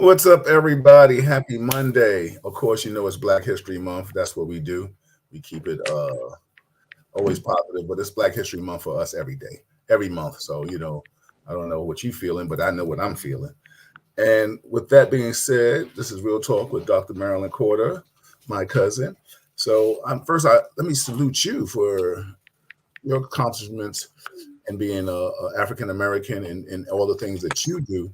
What's up, everybody? Happy Monday. Of course, you know it's Black History Month. That's what we do. We keep it always positive, but it's Black History Month for us every day, every month. So, I don't know what you're feeling, but I know what I'm feeling. And with that being said, this is Real Talk with Dr. Marilyn Corder, my cousin. So, let me salute you for your accomplishments and being a African American and all the things that you do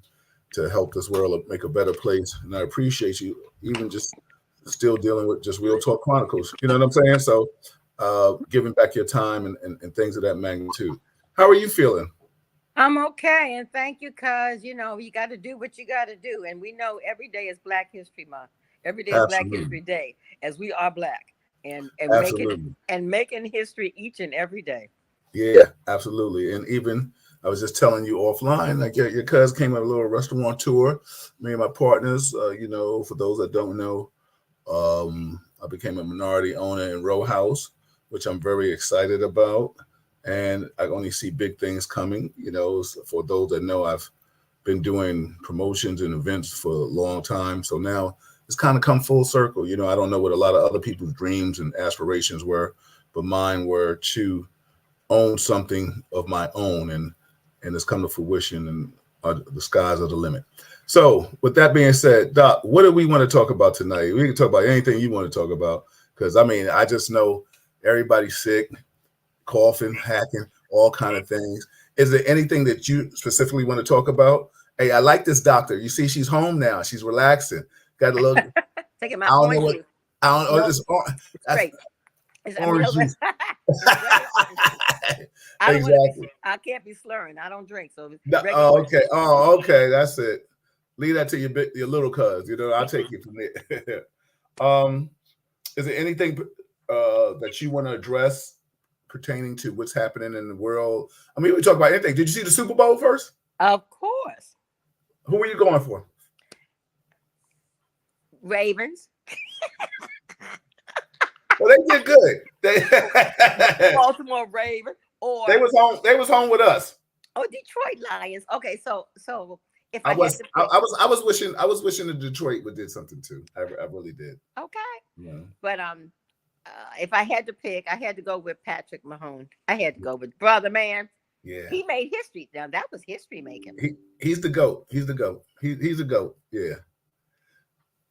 to help this world make a better place. And I appreciate you even just still dealing with just Real Talk Chronicles. You know what I'm saying? So giving back your time and things of that magnitude. How are you feeling? I'm okay, and thank you, cause you got to do what you got to do, and we know every day is Black History Month. Every day is Black Absolutely. History Day, as we are Black, and Absolutely. making history each and every day. Yeah, absolutely. And even I was just telling you offline, like your cuz came on a little restaurant tour. Me and my partners, for those that don't know, I became a minority owner in Row House, which I'm very excited about. And I only see big things coming. For those that know, I've been doing promotions and events for a long time. So now it's kind of come full circle. I don't know what a lot of other people's dreams and aspirations were, but mine were to own something of my own, and it's come to fruition, and the skies are the limit. So with that being said, Doc, what do we want to talk about tonight? We can talk about anything you want to talk about, because I just know everybody's sick, coughing, hacking, all kind of things. Is there anything that you specifically want to talk about? Hey, I like this doctor. You see, she's home now. She's relaxing. Got a little. Taking I my don't know orange what. juice. I don't know. No, it's That's great. orange juice. Regular orange juice. I don't want to be. Exactly. I can't be slurring. I don't drink, so regular Oh, orange okay. juice. Oh, okay. That's it. Leave that to your little cuz. I'll take it from there. um, is there anything that you want to address pertaining to what's happening in the world? I mean, we talk about anything. Did you see the Super Bowl first? Of course, Who are you going for? Ravens, Well, they did good. They Baltimore Ravens, they or was home. They was home with us. Detroit Lions. Okay, so if I I had was to I, pick, I was wishing that Detroit would did something too. I really did. okay, Yeah. but if I had to pick, I had to go with Patrick Mahomes. I had to go with brother man. Yeah. He made history. Now that was history making. He's the goat. He's the goat. He's the goat. Yeah.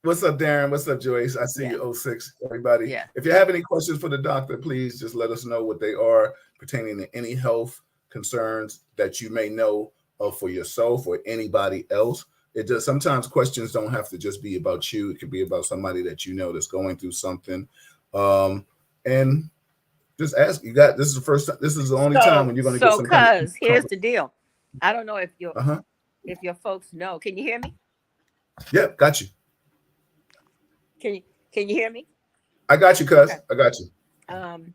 What's up, Darren? What's up, Joyce? I see Yeah, you, oh 06, everybody. yeah. If you have any questions for the doctor, please just let us know what they are pertaining to any health concerns that you may know of for yourself or anybody else. It just sometimes questions don't have to just be about you. It could be about somebody that you know that's going through something. And just ask. You got this is the first time. This is the only time So when you're going to get so some kind of cuz here's the deal. I don't know uh-huh. if your folks know. Can you hear me? Yep, got you. Can you can you hear me? I got you, cuz. Okay. I got you. Um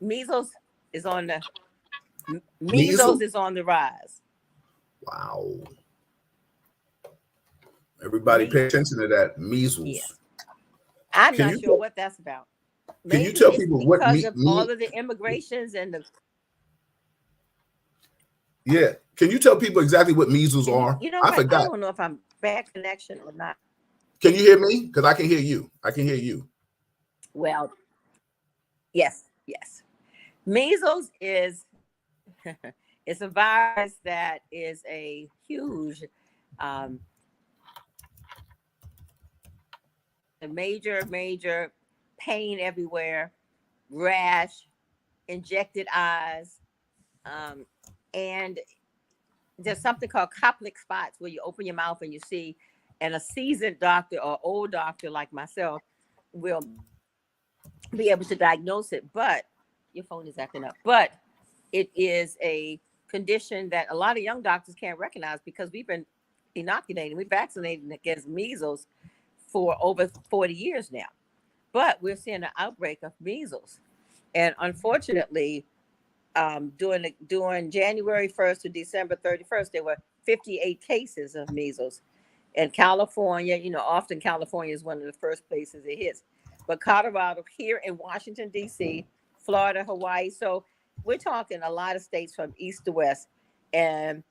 measles is on the measles Measles? is on the rise. Wow. Everybody pay Measles. attention to that. Measles. Yes. I'm Can not you sure tell, what that's about. can you Maybe tell it's people what because of all of the immigrations and the yeah. Can you tell people exactly what measles can are? you know I what? I forgot. don't know if I'm bad connection or not. Can you hear me? Because I can hear you. I can hear you. Well, yes, yes. Measles is it's a virus that is a huge um a major pain everywhere, rash, injected eyes, um, and there's something called Koplik spots where you open your mouth and you see, and a seasoned doctor or old doctor like myself will be able to diagnose it. But your phone is acting up. But it is a condition that a lot of young doctors can't recognize because we've been inoculating, we vaccinating against measles for over 40 years now. But we're seeing an outbreak of measles. And unfortunately, during January 1st to December 31st, there were 58 cases of measles. In California, often California is one of the first places it hits. But Colorado, here in Washington, D.C., Florida, Hawaii. So we're talking a lot of states from east to west. And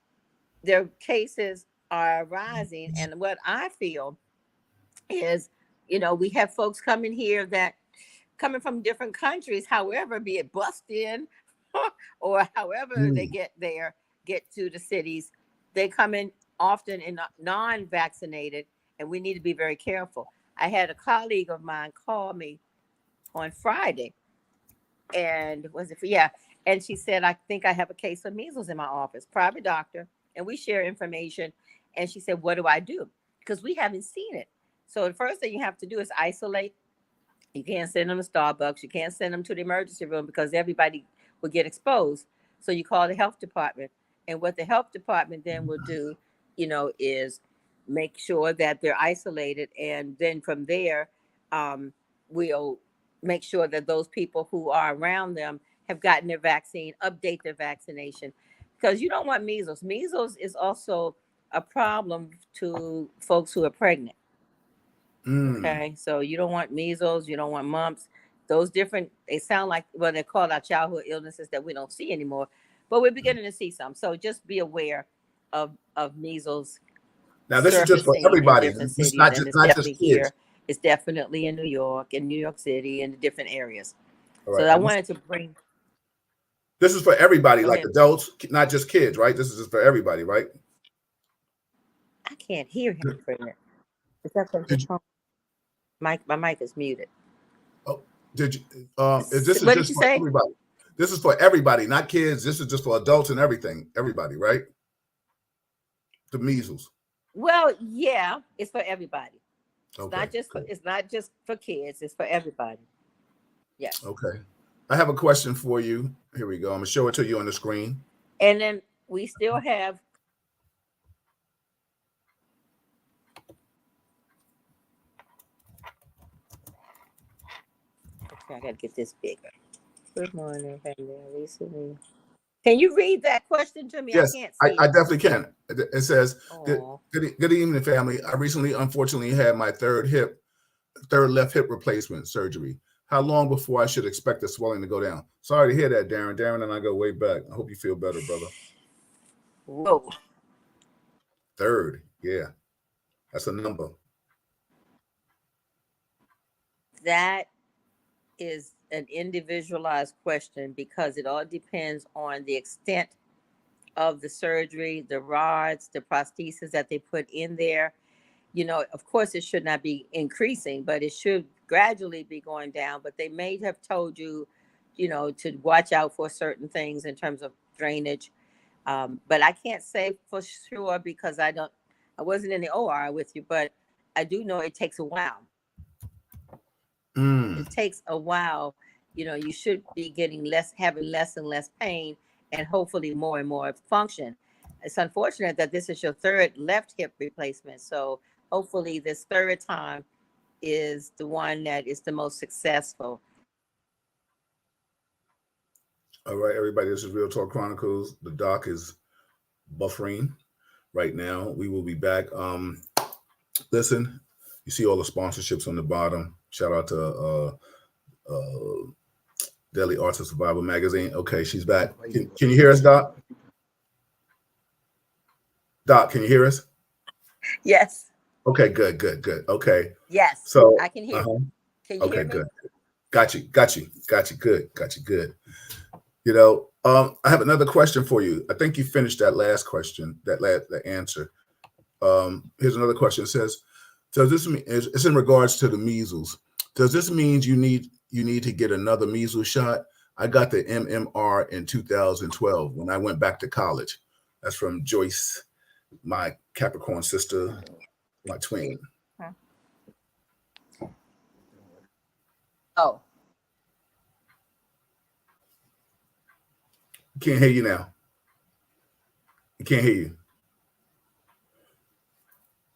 their cases are rising. And what I feel is, we have folks coming here that coming from different countries, however, be it bussed in or however they Mm. get to the cities, they come in often in non-vaccinated, and we need to be very careful. I had a colleague of mine call me on Friday, and was it for, yeah, and she said, I think I have a case of measles in my office, private doctor, and we share information. And she said, what do I do? Because we haven't seen it. So the first thing you have to do is isolate. You can't send them to Starbucks. You can't send them to the emergency room because everybody will get exposed. So you call the health department. And what the health department then will do, is make sure that they're isolated. And then from there, we'll make sure that those people who are around them have gotten their vaccine, update their vaccination. Because you don't want measles. Measles is also a problem to folks who are pregnant. Mm. Okay, so you don't want measles, you don't want mumps. Those different, they sound like, well, they're called our childhood illnesses that we don't see anymore, but we're beginning to see some. So just be aware of measles Now this is just for surfacing in everybody. different It's cities, and it's not just definitely kids. here. It's definitely in New York and New York City and the different areas. All So right. I And wanted to bring. this is for everybody, Go like ahead. adults, not just kids, right? This is just for everybody, right? I can't hear him for a minute. Is that from his Did you, phone? My mic is muted. oh, did you? This is What did just you for say? everybody. This is for everybody, not kids. This is just for adults and everything. Everybody, right? The measles. Well, yeah, it's for everybody. Okay. It's not just for kids, it's for everybody. Yes. Okay. I have a question for you. Here we go. I'm gonna show it to you on the screen. And then we still have, okay, I gotta get this bigger. Good morning, family. Lisa Lee. Can you read that question to me? I Yes, can't I see. definitely can. It says, Oh, good evening, family. I recently, unfortunately, had my third left hip replacement surgery. How long before I should expect the swelling to go down? Sorry to hear that, Darren. Darren and I go way back. I hope you feel better, brother. whoa. Third, yeah, that's a number. That is an individualized question because it all depends on the extent of the surgery, the rods, the prosthesis that they put in there. Of course, it should not be increasing, but it should gradually be going down. But they may have told you, to watch out for certain things in terms of drainage. But I can't say for sure because I wasn't in the OR with you, but I do know it takes a while. Mm. It takes a while. You should be having less and less pain, and hopefully more and more function. It's unfortunate that this is your third left hip replacement. So hopefully this third time is the one that is the most successful. All right, everybody. This is Real Talk Chronicles. The doc is buffering right now. We will be back. Listen, you see all the sponsorships on the bottom. Shout out to Daily Arts of Survival magazine. Okay, she's back. Can you hear us, Doc? Doc, can you hear us? Yes. Okay, good. Okay, Yes. so I can hear you. Can you okay, hear me? good. Got you. Good. I have another question for you. I think you finished that last question, the answer. Here's another question. It says, does this mean it's in regards to the measles? Does this mean you need to get another measles shot? I got the MMR in 2012 when I went back to college. That's from Joyce, my Capricorn sister, my twin. Huh? Oh, Can't hear you now. We can't hear you.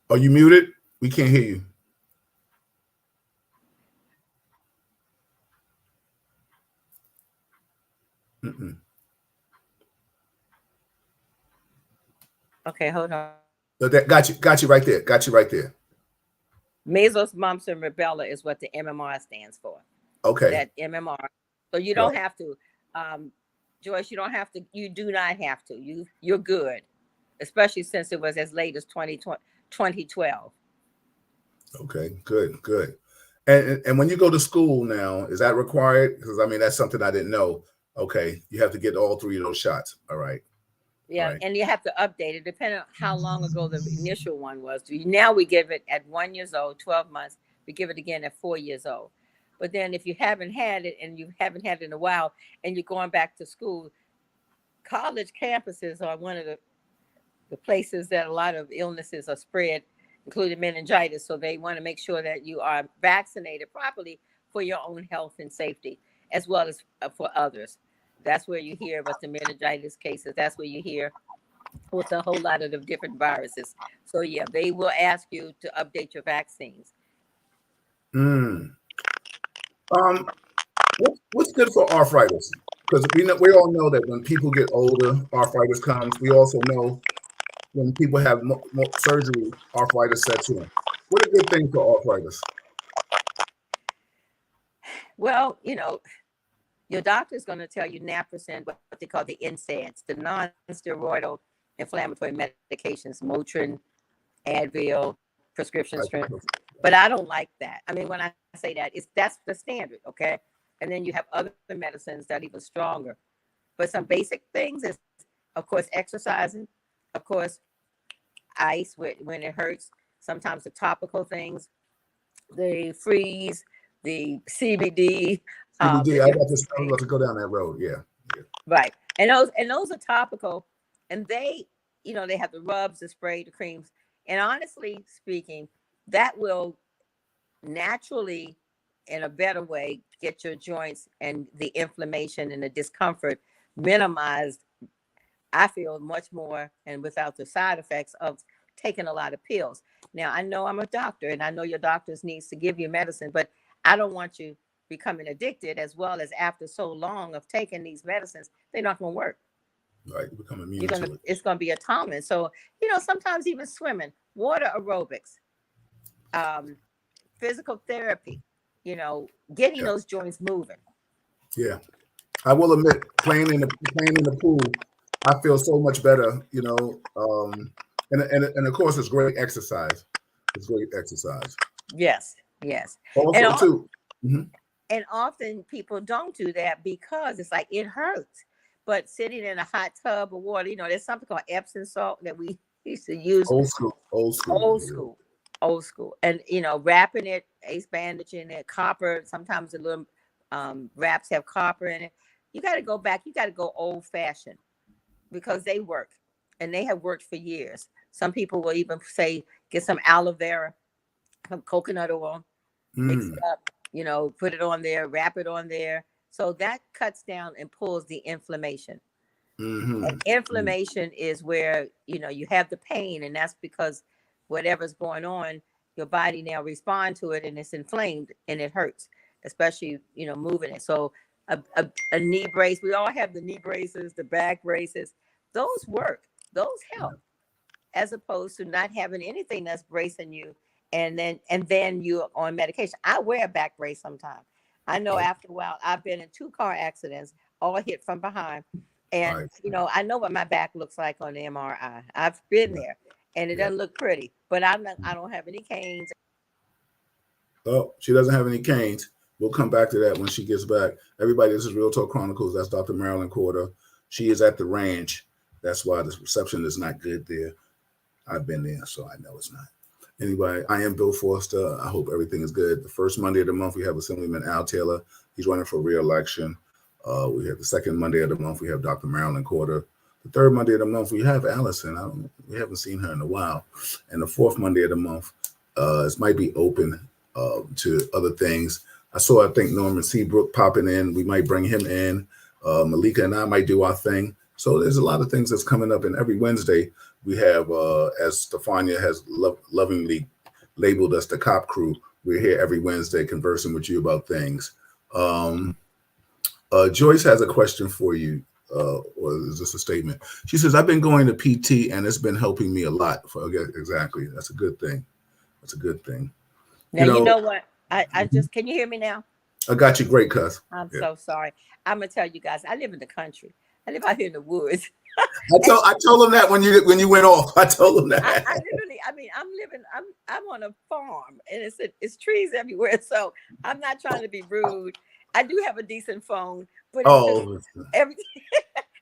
Are you muted? We can't hear you. Mm-mm. okay. Hold on. Got you right there. Got you right there. Measles, mumps, and rubella is what the MMR stands for. Okay. That MMR. So you don't have to, Joyce. You don't have to. You do not have to. You're good. especially since it was as late as 2012. Okay, good. And when you go to school now, is that required? Because I mean, that's something I didn't know. Okay, you have to get all three of those shots. All right, all Yeah, right. and you have to update it depending on how long ago the initial one was. Now we give it at 1 year old, 12 months. We give it again at 4 years old. But then if you haven't had it and you haven't had it in a while and you're going back to school, college campuses are one of the places that a lot of illnesses are spread, including meningitis. So they want to make sure that you are vaccinated properly for your own health and safety, as well as for others. That's where you hear about the meningitis cases. That's where you hear with a whole lot of the different viruses. So yeah, they will ask you to update your vaccines. Mm. Um, what's good for arthritis? Because we all know that when people get older, arthritis comes. We also know when people have surgery, arthritis sets in. What are good things for arthritis? Well, your doctor's going to tell you naproxen, what they call the NSAIDs, the non-steroidal inflammatory medications, Motrin, Advil, prescription strength. But I don't like that. I mean, when I say that, that's the standard, okay? And then you have other medicines that are even stronger. But some basic things is, of course, exercising, of course, ice when it hurts. Sometimes the topical things, the freeze, the CBD. CBD. I was about to go down that road. Yeah. Right. And those are topical, and they have the rubs, the spray, the creams. And honestly speaking, that will naturally, in a better way, get your joints and the inflammation and the discomfort minimized. I feel much more and without the side effects of taking a lot of pills. Now, I know I'm a doctor and I know your doctors needs to give you medicine, but I don't want you becoming addicted, as well as after so long of taking these medicines, they're not going to work. Right, you become immune to it. It's going to be a tolerance. So, sometimes even swimming, water aerobics, um, physical therapy, getting those joints moving. Yeah, I will admit, playing in the pool, I feel so much better. And of course, it's great exercise. It's great exercise. Yes. Also, too. Mm-hmm. And often people don't do that because it's like it hurts. But sitting in a hot tub of water, there's something called Epsom salt that we used to use. Old school. And wrapping it, ace bandage in it, copper. Sometimes the little wraps have copper in it. You got to go back. You got to go old fashioned because they work, and they have worked for years. Some people will even say get some aloe vera, some coconut oil, mix it up. Put it on there, wrap it on there. So that cuts down and pulls the inflammation. Mm-hmm. And inflammation is where, you have the pain, and that's because whatever's going on, your body now respond to it, and it's inflamed and it hurts, especially, moving it. So a knee brace, we all have the knee braces, the back braces. Those work. Those help, as opposed to not having anything that's bracing you. And then you're on medication. I wear a back brace sometimes. I know after a while, I've been in 2 car accidents, all hit from behind. And, I know what my back looks like on the MRI. I've been there, and it doesn't look pretty, but I don't have any canes. Oh, she doesn't have any canes. We'll come back to that when she gets back. Everybody, this is Real Talk Chronicles. That's Dr. Marilyn Corder. She is at the ranch. That's why the reception is not good there. I've been there, so I know it's not. Anyway, I am Bill Forster. I hope everything is good. The first Monday of the month, we have Assemblyman Al Taylor. He's running for re-election. We have the second Monday of the month, we have Dr. Marilyn Corder. The third Monday of the month, we have Allison. We haven't seen her in a while. And the fourth Monday of the month, it might be open to other things. I think Norman Seabrook popping in. We might bring him in. Malika and I might do our thing. So there's a lot of things that's coming up. And every Wednesday, we have, as Stefania has lovingly labeled us, the Cop Crew. We're here every Wednesday conversing with you about things. Joyce has a question for you, or is this a statement? She says, I've been going to PT and it's been helping me a lot. Exactly. That's a good thing. Now, you know what? I just, can you hear me now? I got you. Great, cuz. I'm so sorry. I'm going to tell you guys, I live in the country. I live out here in the woods. I told him that when you went off. I told him that. I literally, I mean, I'm on a farm, and it's trees everywhere. So I'm not trying to be rude. I do have a decent phone, but it's just Oh, everything.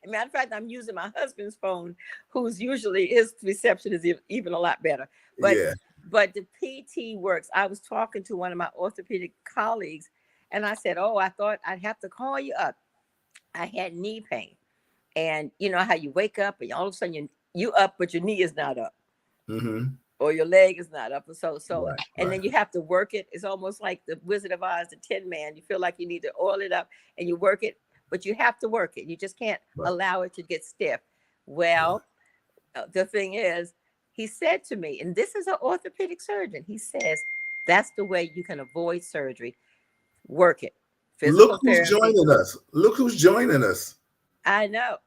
Matter of fact, I'm using my husband's phone, who's usually his reception is even a lot better. But yeah. but the PT works. I was talking to one of my orthopedic colleagues, and I said, "Oh, I thought I'd have to call you up. I had knee pain, and you know how you wake up and all of a sudden you up, but your knee is not up." Mm-hmm. Or your leg is not up. So, Right, and right. then you have to work it. It's almost like the Wizard of Oz, the Tin Man. You feel like you need to oil it up and you work it, but you have to work it. You just can't Right. allow it to get stiff. Well, the thing is, he said to me, and this is an orthopedic surgeon, he says, that's the way you can avoid surgery. Work it. Look Physical who's therapy. joining us. Look who's joining us. I know.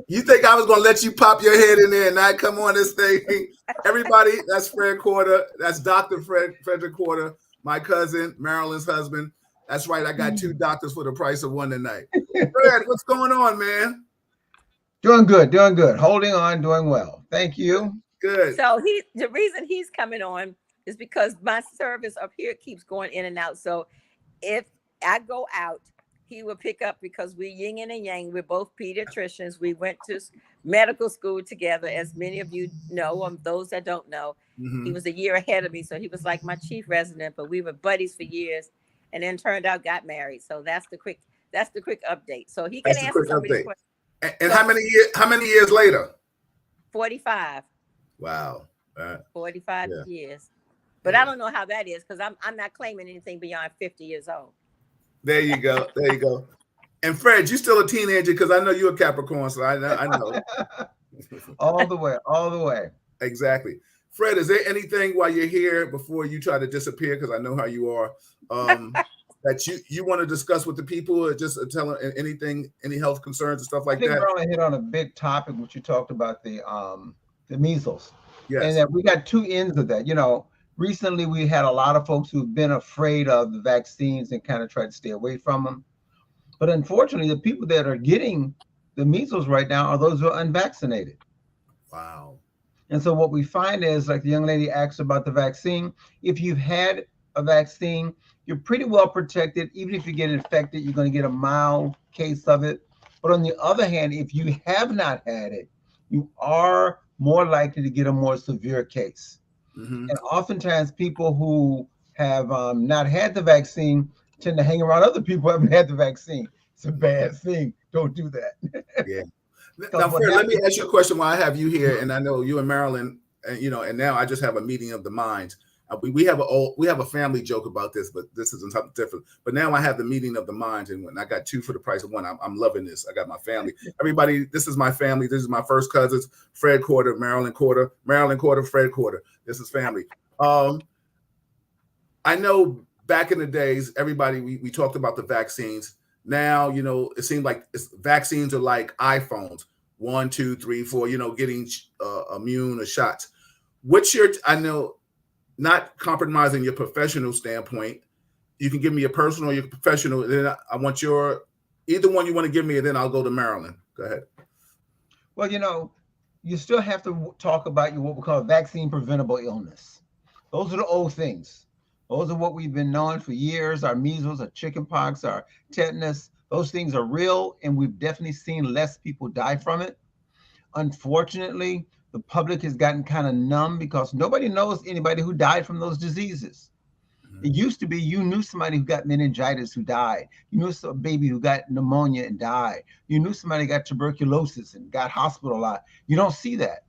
You think I was gonna let you pop your head in there and not come on this thing? Everybody, that's Fred Corder. That's Dr. Frederick Corder, my cousin, Marilyn's husband. That's right. I got two doctors for the price of one tonight. Fred, what's going on, man? Doing good, doing good. Holding on, doing well. Thank you. Good. So the reason he's coming on is because my service up here keeps going in and out. So if I go out, he will pick up because we yin and yang. We're both pediatricians. We went to medical school together, as many of you know. Those that don't know, he was a year ahead of me, so he was like my chief resident. But we were buddies for years, and then turned out got married. So that's the quick update. So he can answer some of these questions. And so, how many years later? 45. Wow. 45 years. But I don't know how that is because I'm not claiming anything beyond 50 years old. There you go. There you go. And Fred, you're still a teenager because I know you're a Capricorn, so I know. All the way, all the way. Exactly. Fred, is there anything while you're here before you try to disappear, because I know how you are, that you want to discuss with the people, or just tell them anything, any health concerns and stuff like that? I think we're going to hit on a big topic, which you talked about, the measles. Yes. And that we got two ends of that. You know, recently we had a lot of folks who've been afraid of the vaccines and kind of tried to stay away from them. But unfortunately, the people that are getting the measles right now are those who are unvaccinated. Wow. And so what we find is, like the young lady asked about the vaccine, if you've had a vaccine, you're pretty well protected. Even if you get infected, you're going to get a mild case of it. But on the other hand, if you have not had it, you are more likely to get a more severe case. And oftentimes people who have not had the vaccine tend to hang around other people who haven't had the vaccine. It's a bad thing. Don't do that. Yeah. Now, Fred, let me ask you a question while I have you here, and I know you and Marilyn, and and now I just have a meeting of the minds. We have a family joke about this, but this isn't something different. But now I have the meeting of the minds, and when I got two for the price of one, I'm loving this. I got my family. Everybody, this is my family. This is my first cousins, Fred Corder, Marilyn Corder, Fred Corder. This is family. I know back in the days, everybody, we talked about the vaccines. Now, it seems like vaccines are like iPhones, 1, 2, 3, 4, getting immune or shots. I know, not compromising your professional standpoint, you can give me your personal or your professional, and then I want either one you want to give me, and then I'll go to Marilyn. Go ahead. Well, you still have to talk about what we call vaccine preventable illness. Those are the old things. Those are what we've been knowing for years. Our measles, our chickenpox, our tetanus, those things are real, and we've definitely seen less people die from it. Unfortunately, the public has gotten kind of numb because nobody knows anybody who died from those diseases. It used to be you knew somebody who got meningitis who died. You knew a baby who got pneumonia and died. You knew somebody who got tuberculosis and got hospitalized. You don't see that.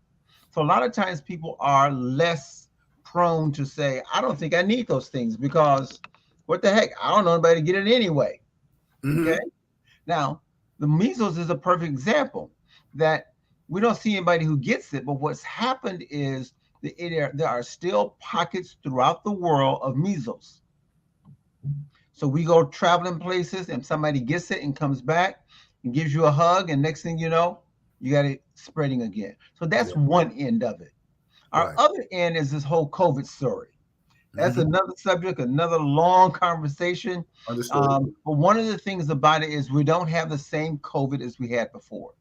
So a lot of times people are less prone to say, I don't think I need those things because what the heck? I don't know anybody to get it anyway. Okay. Now, the measles is a perfect example that we don't see anybody who gets it, but what's happened is there are still pockets throughout the world of measles. So we go traveling places and somebody gets it and comes back and gives you a hug, and next thing you know, you got it spreading again. So that's one end of it. Our other end is this whole COVID story. That's another subject, another long conversation. Understood. But one of the things about it is we don't have the same COVID as we had before.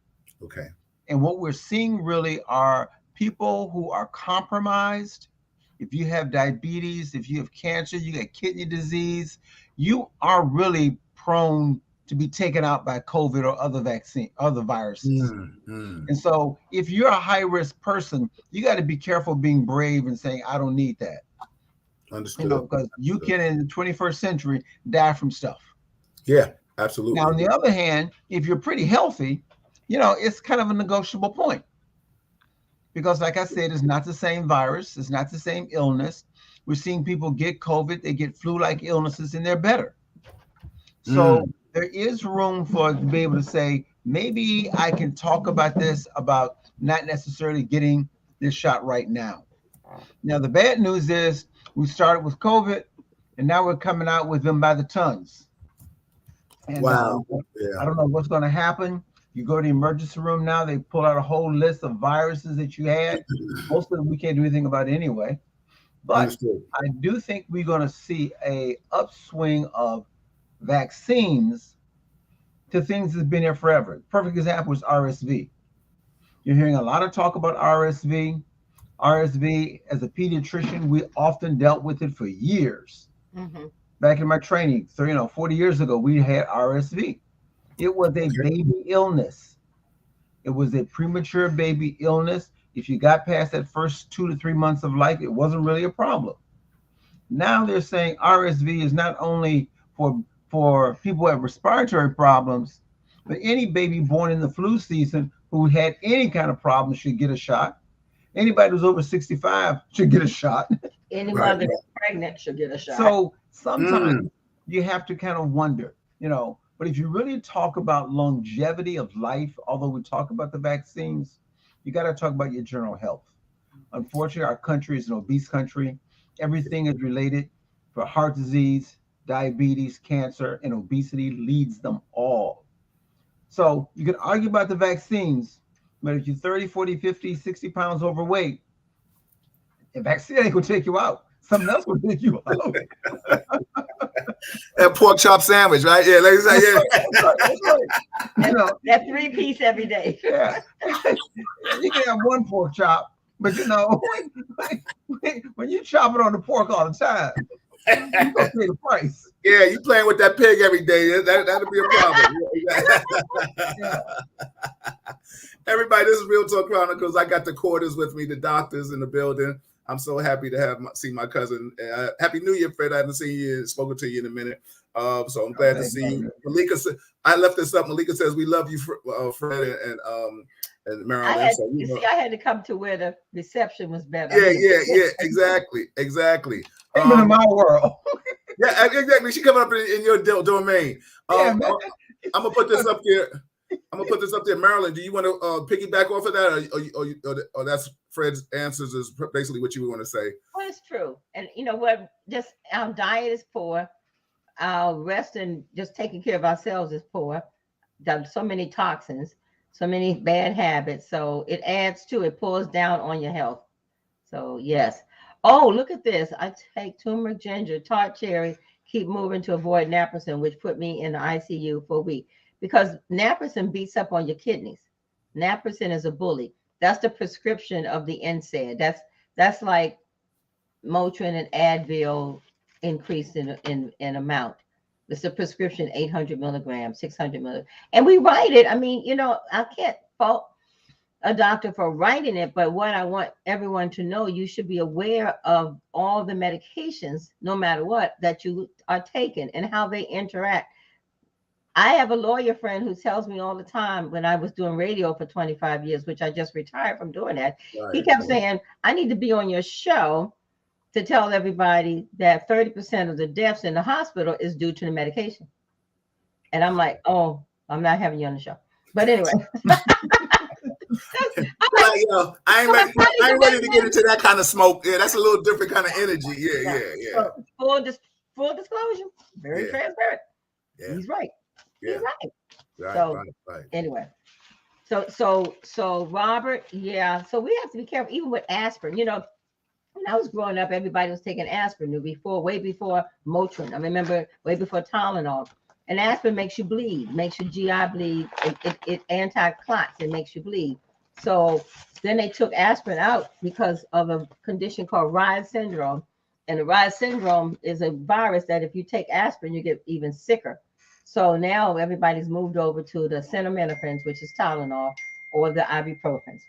Okay. And what we're seeing really are people who are compromised. If you have diabetes, if you have cancer, you got kidney disease, you are really prone to be taken out by COVID or other viruses. And so if you're a high risk person, you got to be careful being brave and saying, I don't need that. Understood. You know, because you can in the 21st century die from stuff. Yeah, absolutely. Now, on the other hand, if you're pretty healthy, you know, it's kind of a negotiable point. Because like I said, it's not the same virus. It's not the same illness. We're seeing people get COVID, they get flu-like illnesses, and they're better. So there is room for to be able to say, maybe I can talk about this, about not necessarily getting this shot right now. Now, the bad news is we started with COVID, and now we're coming out with them by the tons. And wow. I don't know what's going to happen. You go to the emergency room now, they pull out a whole list of viruses that you had. Most of them we can't do anything about anyway. But Understood. I do think we're going to see a upswing of vaccines to things that's been here forever. Perfect example is RSV. You're hearing a lot of talk about RSV. RSV, as a pediatrician, we often dealt with it for years. Back in my training, 40 years ago, we had RSV. It was a baby illness. It was a premature baby illness. If you got past that first 2 to 3 months of life, it wasn't really a problem. Now they're saying RSV is not only for people who have respiratory problems, but any baby born in the flu season who had any kind of problem should get a shot. Anybody who's over 65 should get a shot. Anyone that's pregnant should get a shot. So sometimes you have to kind of wonder, but if you really talk about longevity of life, although we talk about the vaccines, you got to talk about your general health. Unfortunately, our country is an obese country. Everything is related for heart disease, diabetes, cancer, and obesity leads them all. So you can argue about the vaccines, but if you're 30, 40, 50, 60 pounds overweight, the vaccine ain't gonna take you out. Something else will take you out. That pork chop sandwich, right? Yeah, like I said, That's right. That 3-piece every day. Yeah. You can have one pork chop, but when you chop it on the pork all the time, you're gonna pay the price. Yeah, you playing with that pig every day. That'll be a problem. Yeah. Everybody, this is Real Talk Chronicles. I got the Corders with me, the doctors in the building. I'm so happy to see my cousin. Happy New Year, Fred. I haven't seen you, spoken to you in a minute. So I'm glad to see you. Malika said, I left this up. Malika says, we love you, Fred and Marilyn. I had to come to where the reception was better. Yeah, exactly. Even in my world. Yeah, exactly. She coming up in your domain. I'm gonna put this up here. Marilyn, do you want to piggyback off of that, or that's Fred's answers is basically what you want to say? Well, it's true, and you know what? Just our diet is poor. Our rest and just taking care of ourselves is poor. There's so many toxins, so many bad habits. So it adds to it, pulls down on your health. So yes. Oh, look at this. I take turmeric, ginger, tart cherry, keep moving to avoid naproxen, which put me in the ICU for a week. Because naproxen beats up on your kidneys. Naproxen is a bully. That's the prescription of the NSAID. That's like Motrin and Advil increased in amount. It's a prescription 800 milligrams, 600 milligrams. And we write it. I mean, I can't fault a doctor for writing it, but what I want everyone to know, you should be aware of all the medications, no matter what, that you are taking and how they interact. I have a lawyer friend who tells me all the time, when I was doing radio for 25 years, which I just retired from doing that, he kept saying, I need to be on your show to tell everybody that 30% of the deaths in the hospital is due to the medication. And I'm like, oh, I'm not having you on the show. But anyway. I ain't ready to get into that kind of smoke. Yeah, that's a little different kind of energy. Yeah. So full disclosure, very transparent. Yeah. He's right. Yeah. He's right. Right. Anyway, so Robert, yeah. So we have to be careful, even with aspirin. when I was growing up, everybody was taking aspirin way before Motrin. I remember way before Tylenol. And aspirin makes you bleed, makes your GI bleed. It anti-clots, it makes you bleed. So then they took aspirin out because of a condition called Reye syndrome. And the Reye syndrome is a virus that if you take aspirin, you get even sicker. So now everybody's moved over to the acetaminophen, which is Tylenol, or the ibuprofen.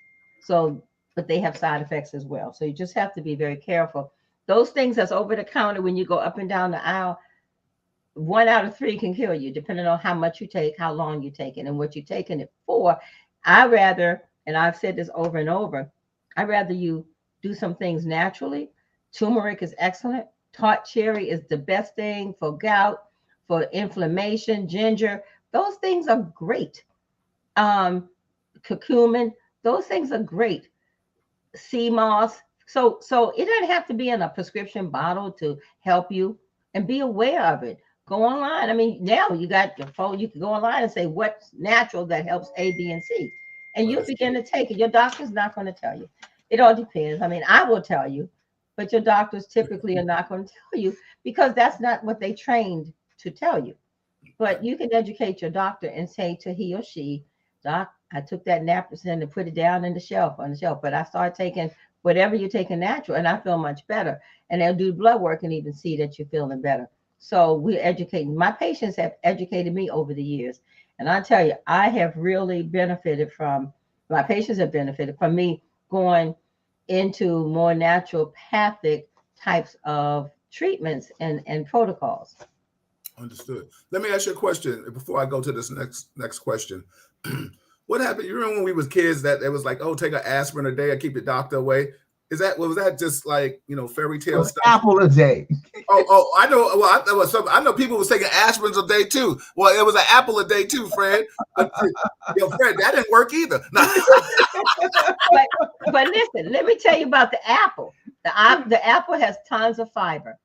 So, but they have side effects as well. So you just have to be very careful. Those things that's over the counter when you go up and down the aisle, 1 out of 3 can kill you, depending on how much you take, how long you take it, and what you're taking it for. I rather, and I've said this over and over, I'd rather you do some things naturally. Turmeric is excellent. Tart cherry is the best thing for gout, for inflammation. Ginger, those things are great. Curcumin, those things are great. Sea moss. So it doesn't have to be in a prescription bottle to help you, and be aware of it. Go online. I mean, now you got your phone. You can go online and say what's natural that helps A, B, and C, and you begin to take it. Your doctor's not going to tell you. It all depends. I mean, I will tell you, but your doctors typically are not going to tell you because that's not what they trained to tell you. But you can educate your doctor and say to he or she, Doc, I took that naproxen and put it down on the shelf, but I started taking whatever you're taking natural, and I feel much better. And they'll do blood work and even see that you're feeling better. So we're educating. My patients have educated me over the years. And I tell you, I have really benefited from, my patients have benefited from me going into more naturopathic types of treatments and protocols. Understood. Let me ask you a question before I go to this next question. What happened? You remember when we was kids that it was like, oh, take an aspirin a day and keep the doctor away? Was that just like, fairy tale stuff? Apple a day. Oh, I know. Well, I know people was taking aspirins a day too. Well, it was an apple a day too, Fred. Fred, that didn't work either. No. but listen, let me tell you about the apple. The apple has tons of fiber.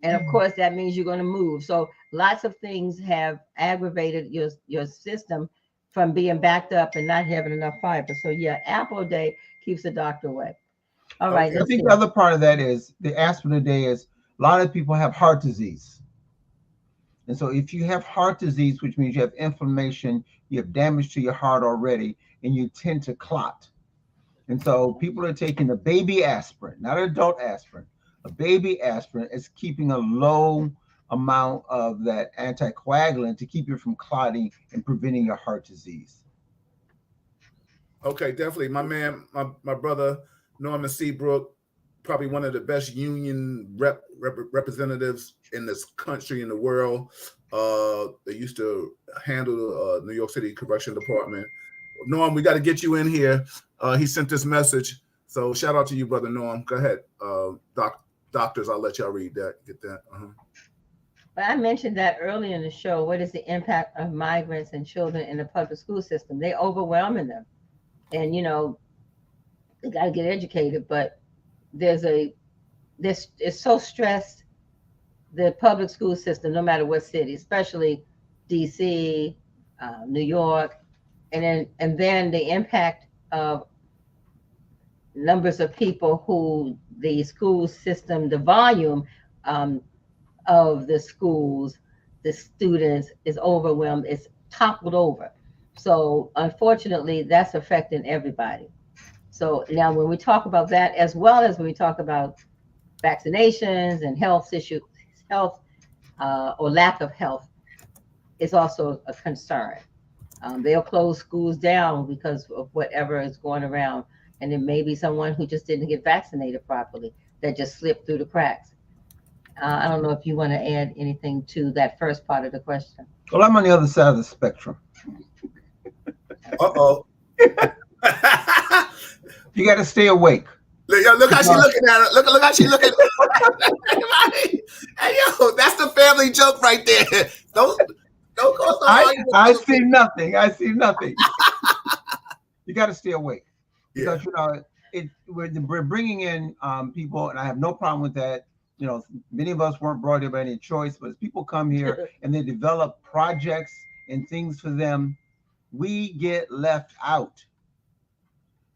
And of course, that means you're going to move. So lots of things have aggravated your system from being backed up and not having enough fiber. So yeah, apple a day keeps the doctor away. All right. I think the other part of that is the aspirin a day is a lot of people have heart disease. And so if you have heart disease, which means you have inflammation, you have damage to your heart already, and you tend to clot. And so people are taking a baby aspirin, not an adult aspirin. A baby aspirin is keeping a low amount of that anticoagulant to keep you from clotting and preventing your heart disease. Okay, definitely. My man, my brother, Norman Seabrook, probably one of the best union representatives in this country, in the world. They used to handle the New York City Correction Department. Norm, we got to get you in here. He sent this message. So shout out to you, brother Norm. Go ahead. Doctors, I'll let y'all read that. Get that. But I mentioned that earlier in the show. What is the impact of migrants and children in the public school system? They're overwhelming them. And, they got to get educated, but it's so stressed, the public school system, no matter what city, especially DC, New York, and then the impact of numbers of people who the school system, the volume of the schools, the students is overwhelmed, it's toppled over. So unfortunately, that's affecting everybody. So now when we talk about that, as well as when we talk about vaccinations and health issues, or lack of health is also a concern. They'll close schools down because of whatever is going around. And it may be someone who just didn't get vaccinated properly that just slipped through the cracks. I don't know if you want to add anything to that first part of the question. Well, I'm on the other side of the spectrum. Uh-oh. You got to stay awake. Look how she's looking at her. Look how she's looking at her. Hey, yo, that's the family joke right there. Don't cause no I see nothing. I see nothing. You got to stay awake. Because, we're bringing in people, and I have no problem with that. Many of us weren't brought here by any choice, but as people come here and they develop projects and things for them, we get left out.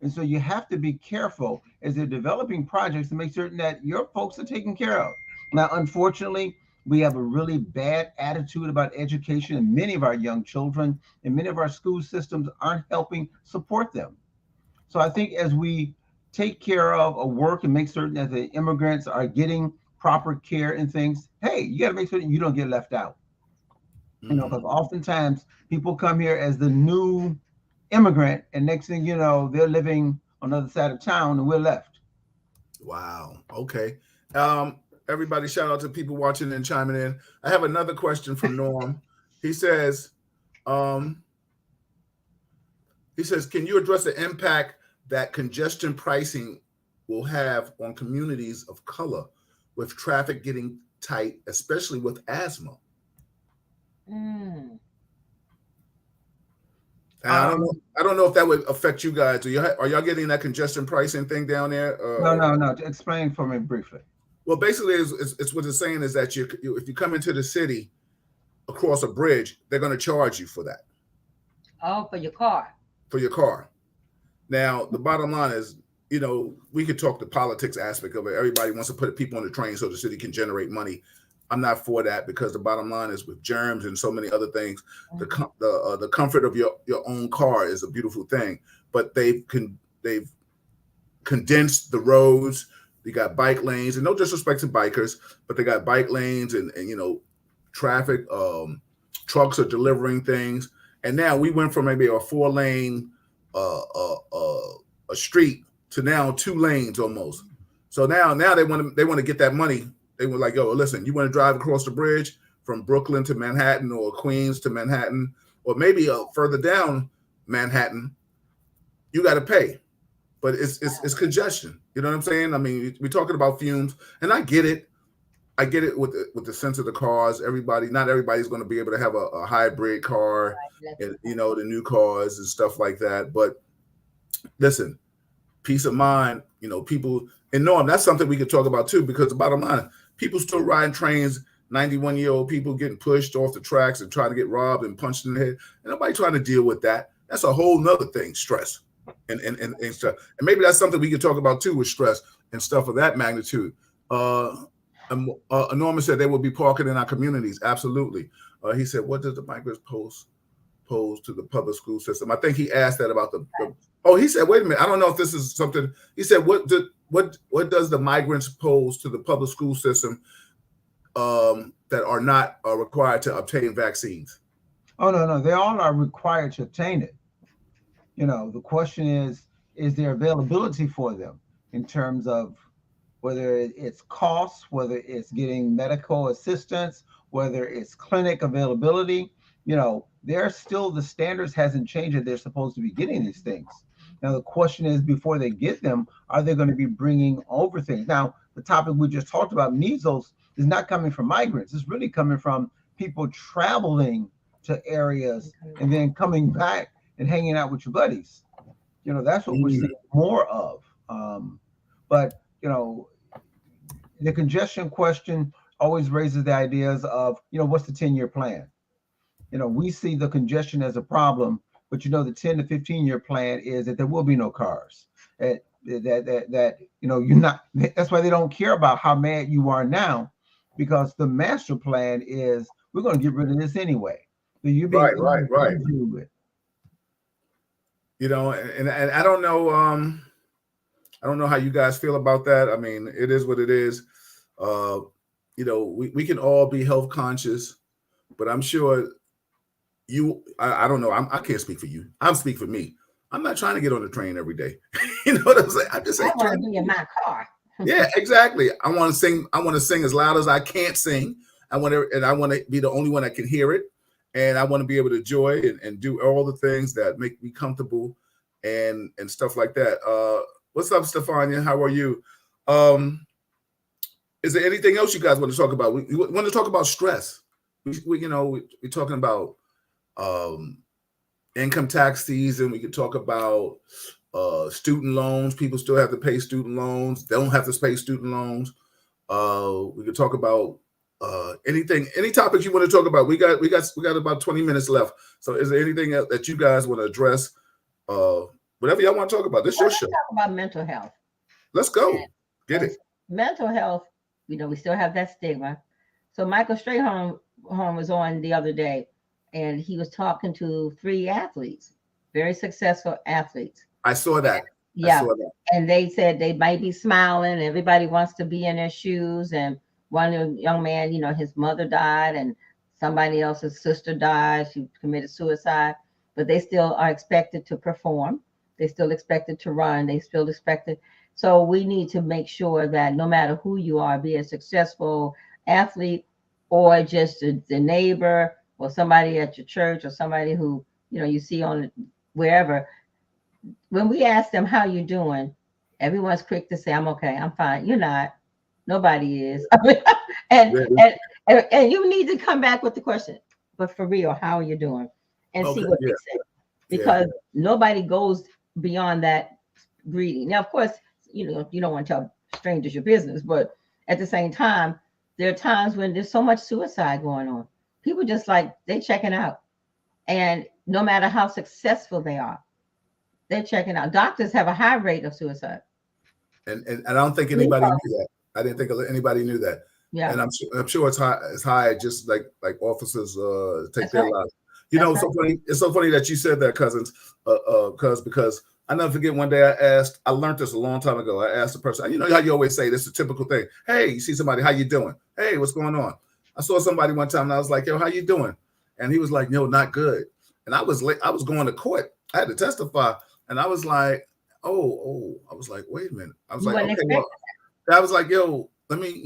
And so you have to be careful as they're developing projects to make certain that your folks are taken care of. Now, unfortunately, we have a really bad attitude about education in many of our young children, and many of our school systems aren't helping support them. So I think as we take care of a work and make certain that the immigrants are getting proper care and things, hey, you got to make sure that you don't get left out. Because oftentimes people come here as the new immigrant, and next thing you know, they're living on the other side of town and we're left. Wow. Okay. Everybody, shout out to people watching and chiming in. I have another question from Norm. He says, can you address the impact that congestion pricing will have on communities of color with traffic getting tight, especially with asthma? And I don't know if that would affect you guys. Are y'all getting that congestion pricing thing down there? No. Explain for me briefly. Well, basically, it's what it's saying is that if you come into the city across a bridge, they're going to charge you for that. Oh, for your car. For your car. Now, the bottom line is, we could talk the politics aspect of it. Everybody wants to put people on the train so the city can generate money. I'm not for that, because the bottom line is, with germs and so many other things, the comfort of your own car is a beautiful thing. But they've condensed the roads. You got bike lanes, and no disrespect to bikers, but they got bike lanes and traffic. Trucks are delivering things, and now we went from maybe a 4-lane a street to now 2 lanes almost. So now they want to get that money. They were like, yo, listen, you want to drive across the bridge from Brooklyn to Manhattan, or Queens to Manhattan, or maybe further down Manhattan, you got to pay. But it's congestion. You know what I'm saying? I mean, we're talking about fumes, and I get it. I get it with the sense of the cars. Not everybody's going to be able to have a hybrid car, and the new cars and stuff like that. But listen, peace of mind. People, and Norm, that's something we could talk about too, because the bottom line, people still riding trains. 91-year-old people getting pushed off the tracks and trying to get robbed and punched in the head, and nobody trying to deal with that. That's a whole nother thing, stress. And stuff. And maybe that's something we could talk about too, with stress and stuff of that magnitude. Norman said they will be parking in our communities. Absolutely. He said, what does the migrants pose to the public school system? I think he asked that about he said, wait a minute, I don't know if this is something. He said, what does the migrants pose to the public school system that are not required to obtain vaccines? Oh, no, they all are required to obtain it. The question is there availability for them in terms of whether it's costs, whether it's medical assistance, whether it's clinic availability. There's still, the standards hasn't changed that they're supposed to be getting these things. Now, the question is, before they get them, are they going to be bringing over things? Now, the topic we just talked about, measles, is not coming from migrants. It's really coming from people traveling to areas and then coming back and hanging out with your buddies. That's what we're seeing more of. But the congestion question always raises the ideas of, what's the 10-year plan? We see the congestion as a problem, but the 10 to 15-year plan is that there will be no cars. You're not. That's why they don't care about how mad you are now, because the master plan is, we're going to get rid of this anyway. So you're being right. And I don't know. I don't know how you guys feel about that. I mean, it is what it is. We can all be health conscious, but I'm sure I don't know. I can't speak for you. I'm speak for me. I'm not trying to get on the train every day. You know what I'm saying? I'm just saying, I want to be in my car. Yeah, exactly. I want to sing. I want to sing as loud as I can't sing. I want to be the only one that can hear it. And I want to be able to enjoy and do all the things that make me comfortable and stuff like that. What's up, Stefania? How are you? Is there anything else you guys want to talk about? We want to talk about stress. We're talking about income tax season. We could talk about student loans. People still have to pay student loans. They don't have to pay student loans. We could talk about any topics you want to talk about. We got about 20 minutes left. So is there anything else that you guys want to address Whatever y'all want to talk about. This is your Let's show. talk about mental health. Let's go. Get And it. mental health, we still have that stigma. So Michael Strahan was on the other day, and he was talking to 3 athletes, very successful athletes. I saw that. Yeah. I saw that. And they said they might be smiling. Everybody wants to be in their shoes. And one young man, his mother died and somebody else's sister died. She committed suicide, but they still are expected to perform. They still expected to run. They still expected. So we need to make sure that no matter who you are, be a successful athlete or just the neighbor or somebody at your church or somebody who, you see on wherever, when we ask them how you doing, everyone's quick to say, I'm okay, I'm fine. You're not. Nobody is. and you need to come back with the question, but for real, how are you doing? And see what they say. Because nobody goes beyond that greeting. Now, of course, you don't want to tell strangers your business, but at the same time, there are times when there's so much suicide going on. People just they checking out. And no matter how successful they are, they're checking out. Doctors have a high rate of suicide. And I don't think anybody knew that. I didn't think anybody knew that. Yeah. And I'm sure it's high, just like officers take That's their right. lives. It's so funny. It's so funny that you said that, cousins, because I never forget one day I learned this a long time ago. I asked a person, how you always say this is a typical thing. Hey, you see somebody, how you doing? Hey, what's going on? I saw somebody one time and I was like, yo, how you doing? And he was like, no, not good. And I was late. I was going to court. I had to testify. And I was like, I was like, wait a minute. I was like, okay, well, I was like, yo, let me,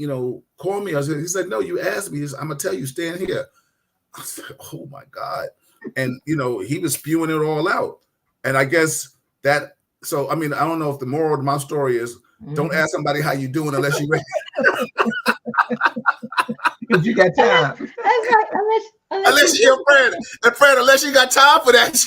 call me. He said, no, you asked me. I'm going to tell you, stand here. I said, oh my God. And, he was spewing it all out. And I guess that, so, I don't know if the moral of my story is don't ask somebody how you doing unless you're ready. Because you got time. That's right. Unless you're a friend. And friend, unless you got time for that.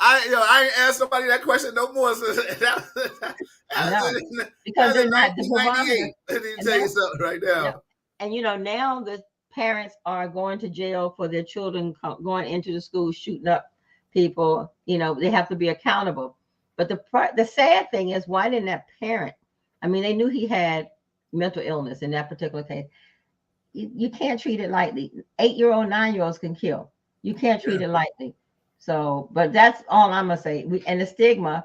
I ain't asked somebody that question no more. Because they're not the barometer. Let me tell you something right now. And now the parents are going to jail for their children going into the school shooting up people. They have to be accountable. But the sad thing is, why didn't that parent? They knew he had mental illness in that particular case. You can't treat it lightly. 8-year-old, 9-year-olds can kill. You can't treat it lightly. So, but that's all I'm gonna say. And the stigma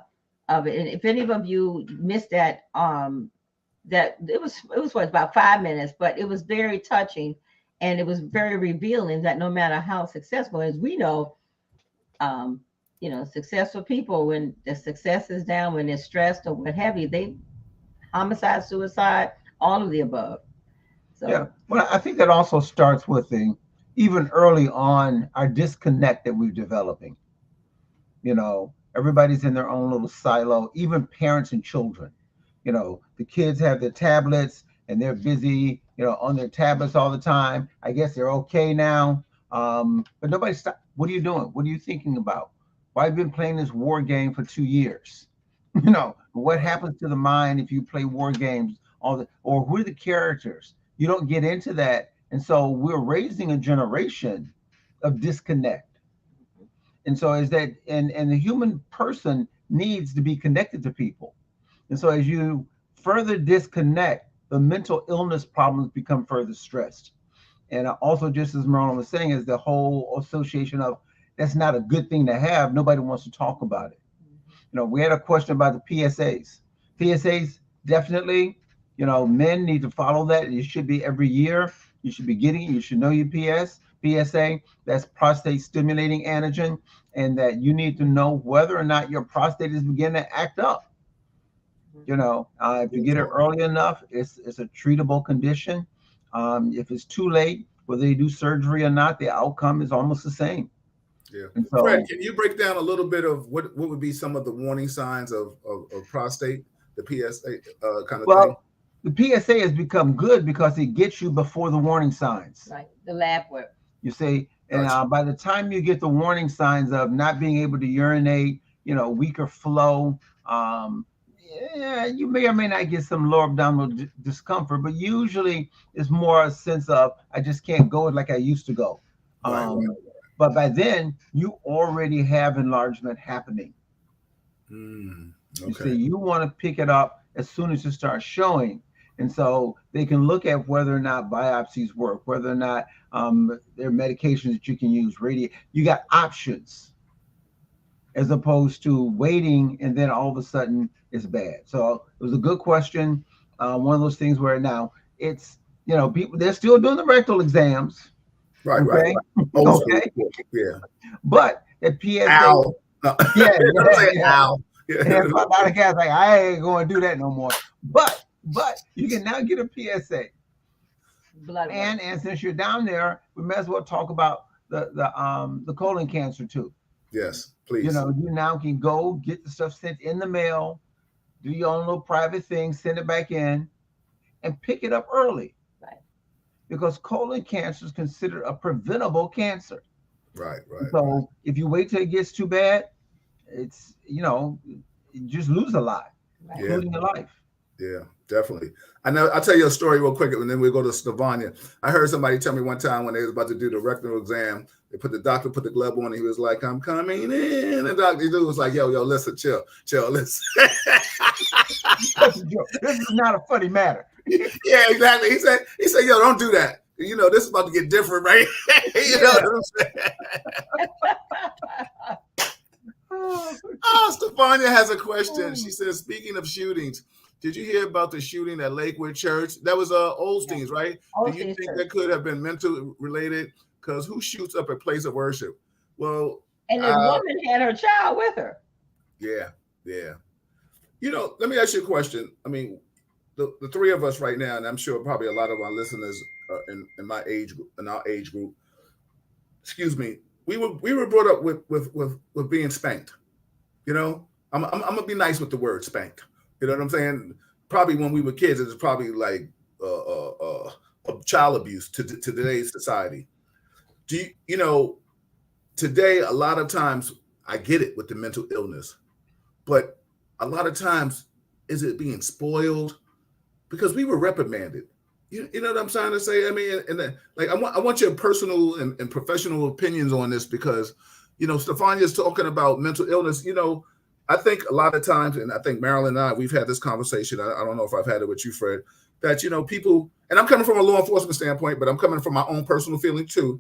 of it. And if any of you missed that, that it was about 5 minutes, but it was very touching, and it was very revealing that no matter how successful, as we know, successful people, when the success is down, when they're stressed or what have you, they homicide, suicide, all of the above. So yeah, well, I think that also starts with even early on our disconnect that we're developing. Everybody's in their own little silo, even parents and children. The kids have their tablets and they're busy, on their tablets all the time. I guess they're okay now. But nobody stop. What are you doing? What are you thinking about? Why have you been playing this war game for 2 years? What happens to the mind if you play war games? Or who are the characters? You don't get into that. And so we're raising a generation of disconnect. And so and the human person needs to be connected to people. And so as you further disconnect, the mental illness problems become further stressed. And also, just as Marilyn was saying, is the whole association of that's not a good thing to have. Nobody wants to talk about it. We had a question about the PSAs. PSAs, definitely, men need to follow that. It should be every year. You should be getting it. You should know your PSA, that's prostate stimulating antigen, and that you need to know whether or not your prostate is beginning to act up. If you get it early enough, it's a treatable condition. If it's too late, whether you do surgery or not, the outcome is almost the same. Yeah. So, Fred, can you break down a little bit of what would be some of the warning signs of prostate, the PSA kind of thing? The PSA has become good because it gets you before the warning signs. Right, the lab work. You see, and by the time you get the warning signs of not being able to urinate, weaker flow, Yeah, you may or may not get some lower abdominal discomfort, but usually it's more a sense of I just can't go like I used to go. Right, right. But by then you already have enlargement happening. You see, Okay. you want to pick it up as soon as it starts showing. And so they can look at whether or not biopsies work, whether or not there are medications that you can use, you got options as opposed to waiting and then all of a sudden it's bad. So it was a good question. One of those things where now it's, people, they're still doing the rectal exams. Right, Okay. right. Old school. Okay. Yeah. But at PSA, Ow. No. yeah, Ow. Yeah. And a lot of guys like, I ain't going to do that no more. But you can now get a PSA. Blood work. And since you're down there, we may as well talk about the colon cancer too. Yes, please. You now can go get the stuff sent in the mail, do your own little private thing, send it back in, and pick it up early. Right. Because colon cancer is considered a preventable cancer. Right, right. So if you wait till it gets too bad, it's you just lose a lot, Right. including your life. Yeah, definitely. I know. I'll tell you a story real quick, and then we'll go to Stefania. I heard somebody tell me one time when they was about to do the rectal exam, the doctor put the glove on, and he was like, "I'm coming in." And the dude was like, "Yo, listen, chill, listen." This is not a funny matter. Yeah, exactly. He said, "Yo, don't do that. This is about to get different, right?" You know what I'm saying? Oh, Stefania has a question. She says, "Speaking of shootings, did you hear about the shooting at Lakewood Church? That was Olstein's, right? Do you Olstein's think Church. that could have been mental related? Because who shoots up a place of worship?" Well, And the woman had her child with her. yeah. Let me ask you a question. I mean, the three of us right now, and I'm sure probably a lot of our listeners in my age group, in our age group, excuse me, we were brought up with being spanked. I'm gonna be nice with the word spanked. You know what I'm saying? Probably when we were kids, it was probably like child abuse to today's society. Today a lot of times I get it with the mental illness, but a lot of times is it being spoiled because we were reprimanded? You know what I'm trying to say? I mean, I want your personal and professional opinions on this because Stefania's talking about mental illness. I think a lot of times, and I think Marilyn and I, we've had this conversation. I don't know if I've had it with you, Fred, that, people, and I'm coming from a law enforcement standpoint, but I'm coming from my own personal feeling too.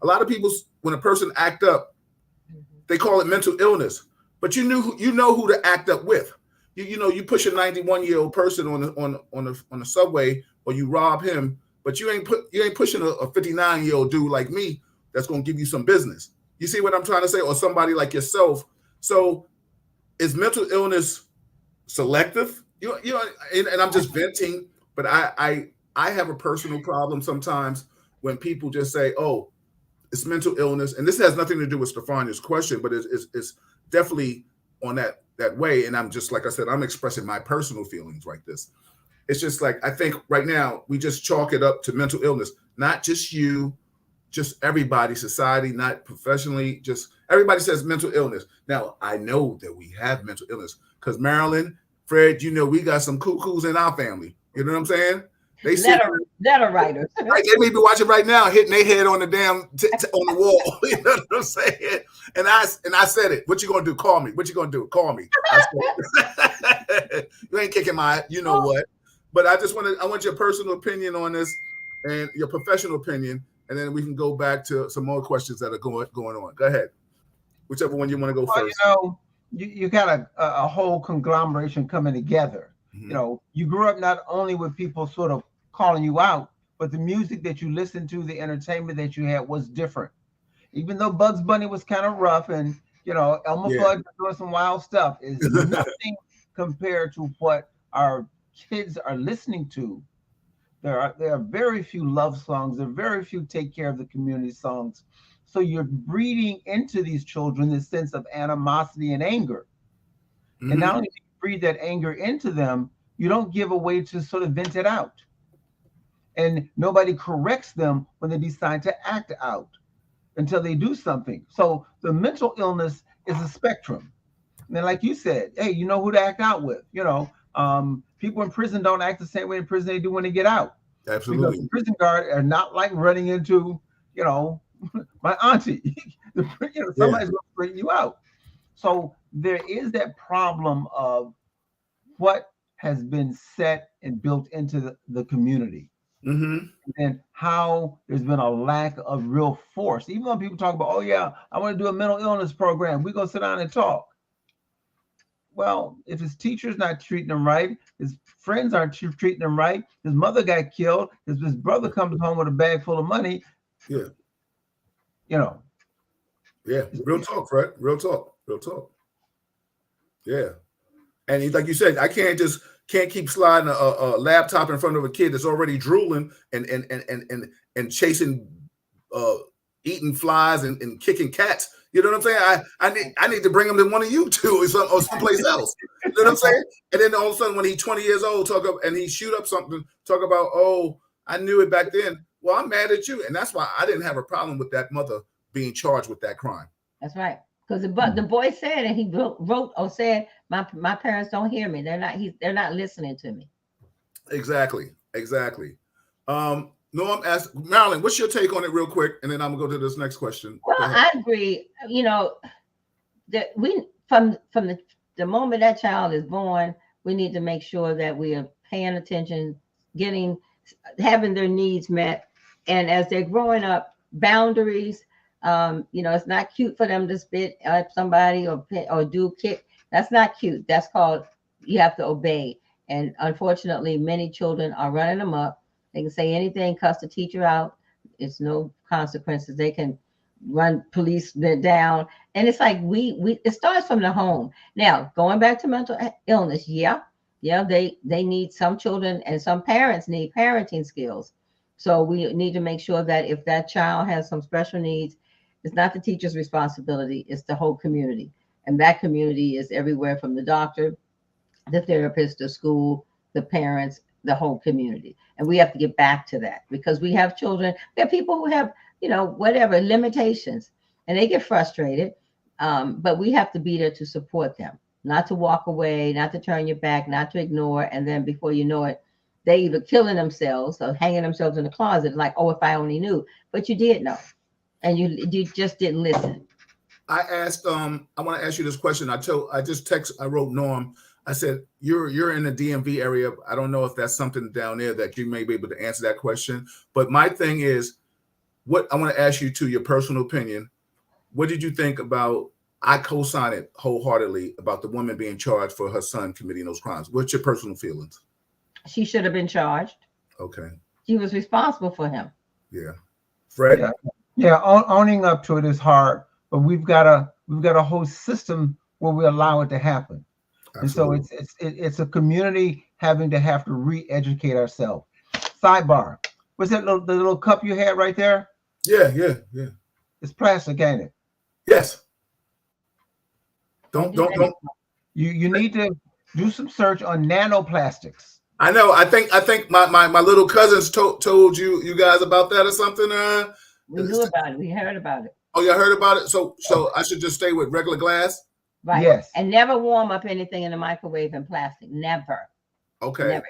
A lot of people, when a person act up, they call it mental illness, but you know who to act up with. You push a 91-year-old person on the subway or you rob him, but you ain't pushing a 59-year-old dude like me that's going to give you some business. You see what I'm trying to say? Or somebody like yourself. So is mental illness selective? And I'm just venting, but I have a personal problem sometimes when people just say, "Oh, it's mental illness," and this has nothing to do with Stefania's question, but it's definitely on that way. And I'm just, like I said, I'm expressing my personal feelings like this. It's just like, I think right now we just chalk it up to mental illness, not just you, just everybody, society, not professionally, just everybody says mental illness. Now, I know that we have mental illness because Marilyn, Fred, we got some cuckoos in our family. You know what I'm saying? They letter writers. Right, they may be watching right now, hitting their head on the damn on the wall. You know what I'm saying? And I said it. What you gonna do? Call me. What you gonna do? Call me. You ain't kicking my. You know what? But I want your personal opinion on this and your professional opinion, and then we can go back to some more questions that are going on. Go ahead. Whichever one you want to go first. You got a whole conglomeration coming together. Mm-hmm. You grew up not only with people sort of calling you out, but the music that you listened to, the entertainment that you had was different. Even though Bugs Bunny was kind of rough and, Elmer Fudd was doing some wild stuff, is nothing compared to what our kids are listening to. There are very few love songs. There are very few take care of the community songs. So you're breeding into these children this sense of animosity and anger. Mm-hmm. And not only do you breed that anger into them, you don't give a way to sort of vent it out. And nobody corrects them when they decide to act out until they do something. So the mental illness is a spectrum. And then, like you said, hey, you know who to act out with. People in prison don't act the same way in prison they do when they get out. Because Absolutely. the prison guard are not like running into, my auntie. Somebody's going to bring you out. So there is that problem of what has been set and built into the community. Mm-hmm. And how there's been a lack of real force. Even when people talk about, oh yeah, I want to do a mental illness program, we go sit down and talk. Well, if his teacher's not treating him right, his friends aren't treating him right, his mother got killed, his brother comes home with a bag full of money. Yeah. Yeah. Real talk, Fred. Real talk. Yeah. And like you said, I can't keep sliding a laptop in front of a kid that's already drooling and chasing eating flies and kicking cats. You know what I'm saying? I need to bring him to one of you two or someplace else. You know what I'm saying? And then all of a sudden, when he's 20 years old, he shoot up something, talk about, oh, I knew it back then. Well, I'm mad at you, and that's why I didn't have a problem with that mother being charged with that crime. That's right. Because the boy said, and he wrote or said, my parents don't hear me. They're not listening to me. Exactly. Norm asked Marilyn, what's your take on it, real quick, and then I'm gonna go to this next question. Well, I agree. That we from the moment that child is born, we need to make sure that we are paying attention, having their needs met, and as they're growing up, boundaries. It's not cute for them to spit at somebody or do kick. That's not cute. That's called, you have to obey. And unfortunately, many children are running them up. They can say anything, cuss the teacher out. It's no consequences. They can run police down. And it's like it starts from the home. Now, going back to mental illness, they need, some children and some parents need parenting skills. So we need to make sure that if that child has some special needs, it's not the teacher's responsibility, it's the whole community. And that community is everywhere from the doctor, the therapist, the school, the parents, the whole community. And we have to get back to that, because we have children, there are people who have, whatever limitations, and they get frustrated. But we have to be there to support them, not to walk away, not to turn your back, not to ignore. And then before you know it, they either killing themselves or hanging themselves in the closet, like, oh, if I only knew. But you did know, and you just didn't listen. I asked, I want to ask you this question. I wrote Norm. I said, you're in the DMV area. I don't know if that's something down there that you may be able to answer that question. But my thing is, what I want to ask you, to your personal opinion, what did you think about, I co-sign it wholeheartedly, about the woman being charged for her son committing those crimes? What's your personal feelings? She should have been charged. Okay. She was responsible for him. Yeah. Fred? Yeah, owning up to it is hard, but we've got a whole system where we allow it to happen. Absolutely. And so it's a community having to have to re-educate ourselves. Sidebar. What's that the little cup you had right there? Yeah. It's plastic, ain't it? Yes. Don't. You need to do some search on nanoplastics. I know. I think my little cousins told you guys about that or something. We knew about it. We heard about it. Oh, you heard about it? So I should just stay with regular glass? Right. Yes. And never warm up anything in the microwave in plastic. Never. Okay. Never.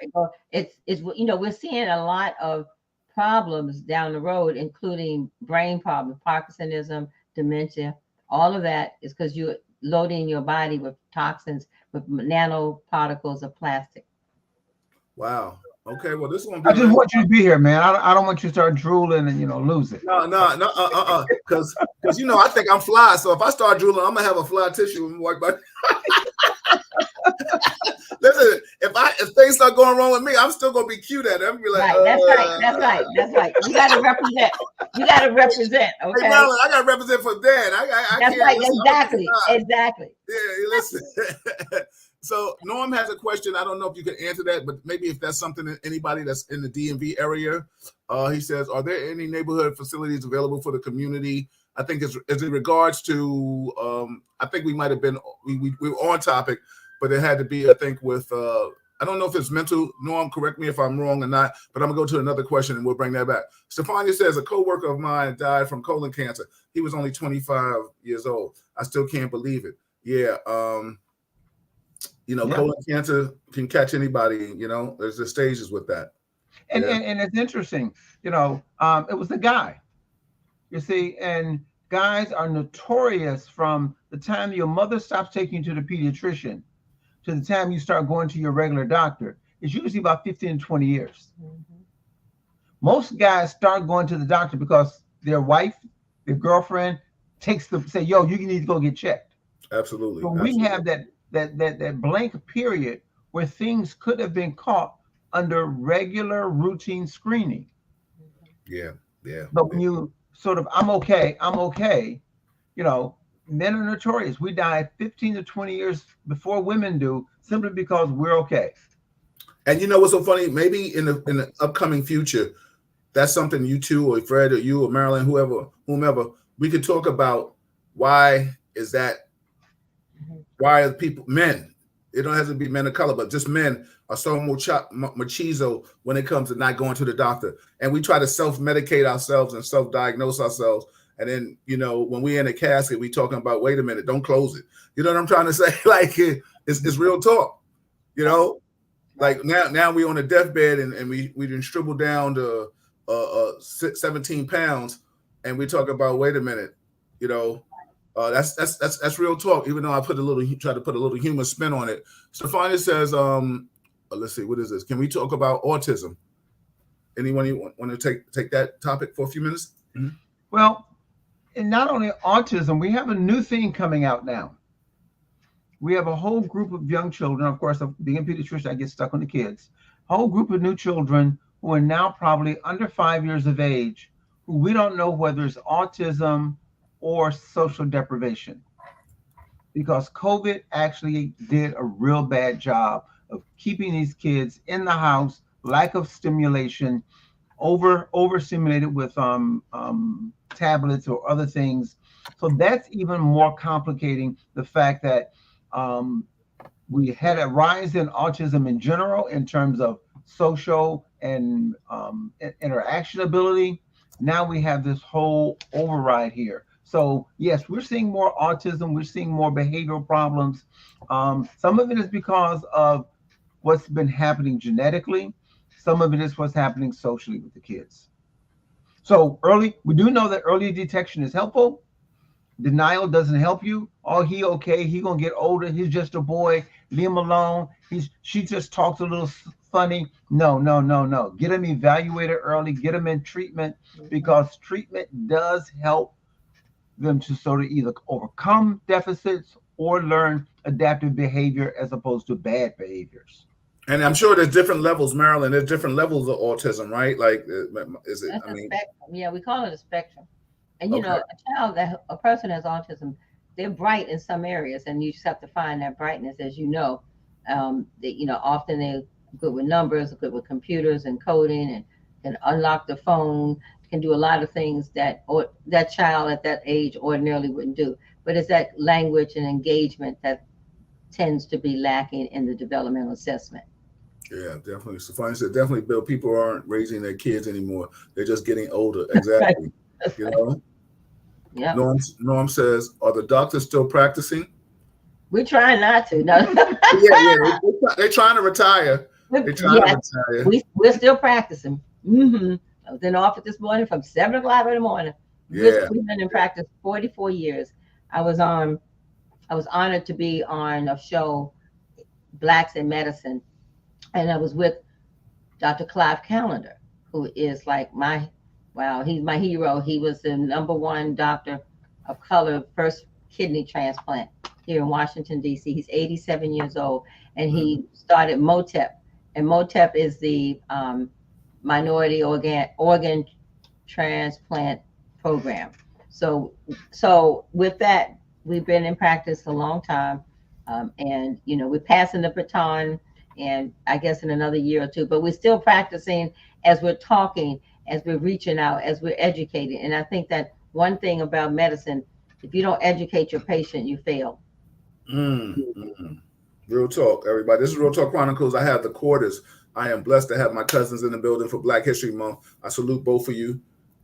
It's we're seeing a lot of problems down the road, including brain problems, Parkinsonism, dementia. All of that is because you're loading your body with toxins, with nanoparticles of plastic. Wow. Okay. Well, this one. I just want you to be here, man. I don't want you to start drooling and lose it. No. Because I think I'm fly. So if I start drooling, I'm gonna have a fly tissue and walk by. Listen, if things start going wrong with me, I'm still gonna be cute at it. I'm gonna be like, right. That's right. You gotta represent. Okay. Hey, Marilyn, I gotta represent for Dan. I that's can't. Right. Listen, Exactly. Yeah. Listen. So Norm has a question. I don't know if you can answer that, but maybe if that's something that anybody that's in the DMV area, he says, are there any neighborhood facilities available for the community? I think as in regards to, I think we might have been, we were on topic, but it had to be, I think, with, I don't know if it's mental. Norm, correct me if I'm wrong or not, but I'm gonna go to another question and we'll bring that back. Stefania says, a coworker of mine died from colon cancer. He was only 25 years old. I still can't believe it. Yeah. You know, Yeah. colon cancer can catch anybody. You know, there's the stages with that. And, Yeah. and it's interesting, you know, it was the guy, you see, and guys are notorious from the time your mother stops taking you to the pediatrician to the time you start going to your regular doctor. It's usually about 15 to 20 years. Mhm. Most guys start going to the doctor because their wife, their girlfriend takes them, say, yo, you need to go get checked. Absolutely. So we have that blank period where things could have been caught under regular routine screening. Yeah. Yeah. But when you sort of, I'm okay, you know, men are notorious. We die 15 to 20 years before women do simply because we're okay. And you know what's so funny? Maybe in the upcoming future, that's something you two or Fred or you or Marilyn, whomever, we could talk about. Why is that? Why are people, men, it don't have to be men of color, but just men are so machizo when it comes to not going to the doctor. And we try to self-medicate ourselves and self-diagnose ourselves. And then, you know, when we're in a casket, we talking about, wait a minute, don't close it. You know what I'm trying to say? Like, it's real talk, you know? Like now we on a deathbed and we didn't shrivel down to 17 pounds, and we talk about, wait a minute, you know, that's real talk. Even though I try to put a little human spin on it. Stefania says, let's see, what is this? Can we talk about autism? Anyone you want to take that topic for a few minutes? Mm-hmm. Well, and not only autism, we have a new thing coming out now. We have a whole group of young children. Of course, being a pediatrician, I get stuck on the kids. A whole group of new children who are now probably under 5 years of age, who we don't know whether it's autism or social deprivation. Because COVID actually did a real bad job of keeping these kids in the house, lack of stimulation, overstimulated with tablets or other things. So that's even more complicating the fact that we had a rise in autism in general in terms of social and interaction ability. Now we have this whole override here. So yes, we're seeing more autism. We're seeing more behavioral problems. Some of it is because of what's been happening genetically. Some of it is what's happening socially with the kids. So we do know that early detection is helpful. Denial doesn't help you. Oh, he okay. He gonna get older. He's just a boy. Leave him alone. She just talks a little funny. No. Get him evaluated early. Get him in treatment, because treatment does help them to sort of either overcome deficits or learn adaptive behavior as opposed to bad behaviors. And I'm sure there's different levels, Marilyn. There's different levels of autism, right? Like, is it? That's I mean, spectrum. Yeah, we call it a spectrum. And you Okay. know, a person has autism, they're bright in some areas, and you just have to find that brightness, as you know. Often they're good with numbers, good with computers and coding, and can unlock the phone, can do a lot of things that that child at that age ordinarily wouldn't do. But it's that language and engagement that tends to be lacking in the developmental assessment. Yeah, definitely. Stefania said, definitely, Bill. People aren't raising their kids anymore. They're just getting older. Exactly. That's You right. know. Yeah. Norm says, are the doctors still practicing? We try not to. No. Yeah. They're trying to retire. They're trying to retire. We're still practicing. I was in office this morning from 7 o'clock in the morning. Yeah. We've been in practice 44 years. I was honored to be on a show, Blacks in Medicine, and I was with Dr. Clive Callender, who is like he's my hero. He was the #1 doctor of color, first kidney transplant here in Washington, D.C. He's 87 years old, and he started MOTEP. And MOTEP is the minority organ transplant program. So with that, we've been in practice a long time, and we're passing the baton, and I guess in another year or two, but we're still practicing as we're talking, as we're reaching out, as we're educating. And I think that one thing about medicine, if you don't educate your patient, you fail. Real talk, everybody. This is Real Talk Chronicles. I have the Corders. I am blessed to have my cousins in the building for Black History Month. I salute both of you.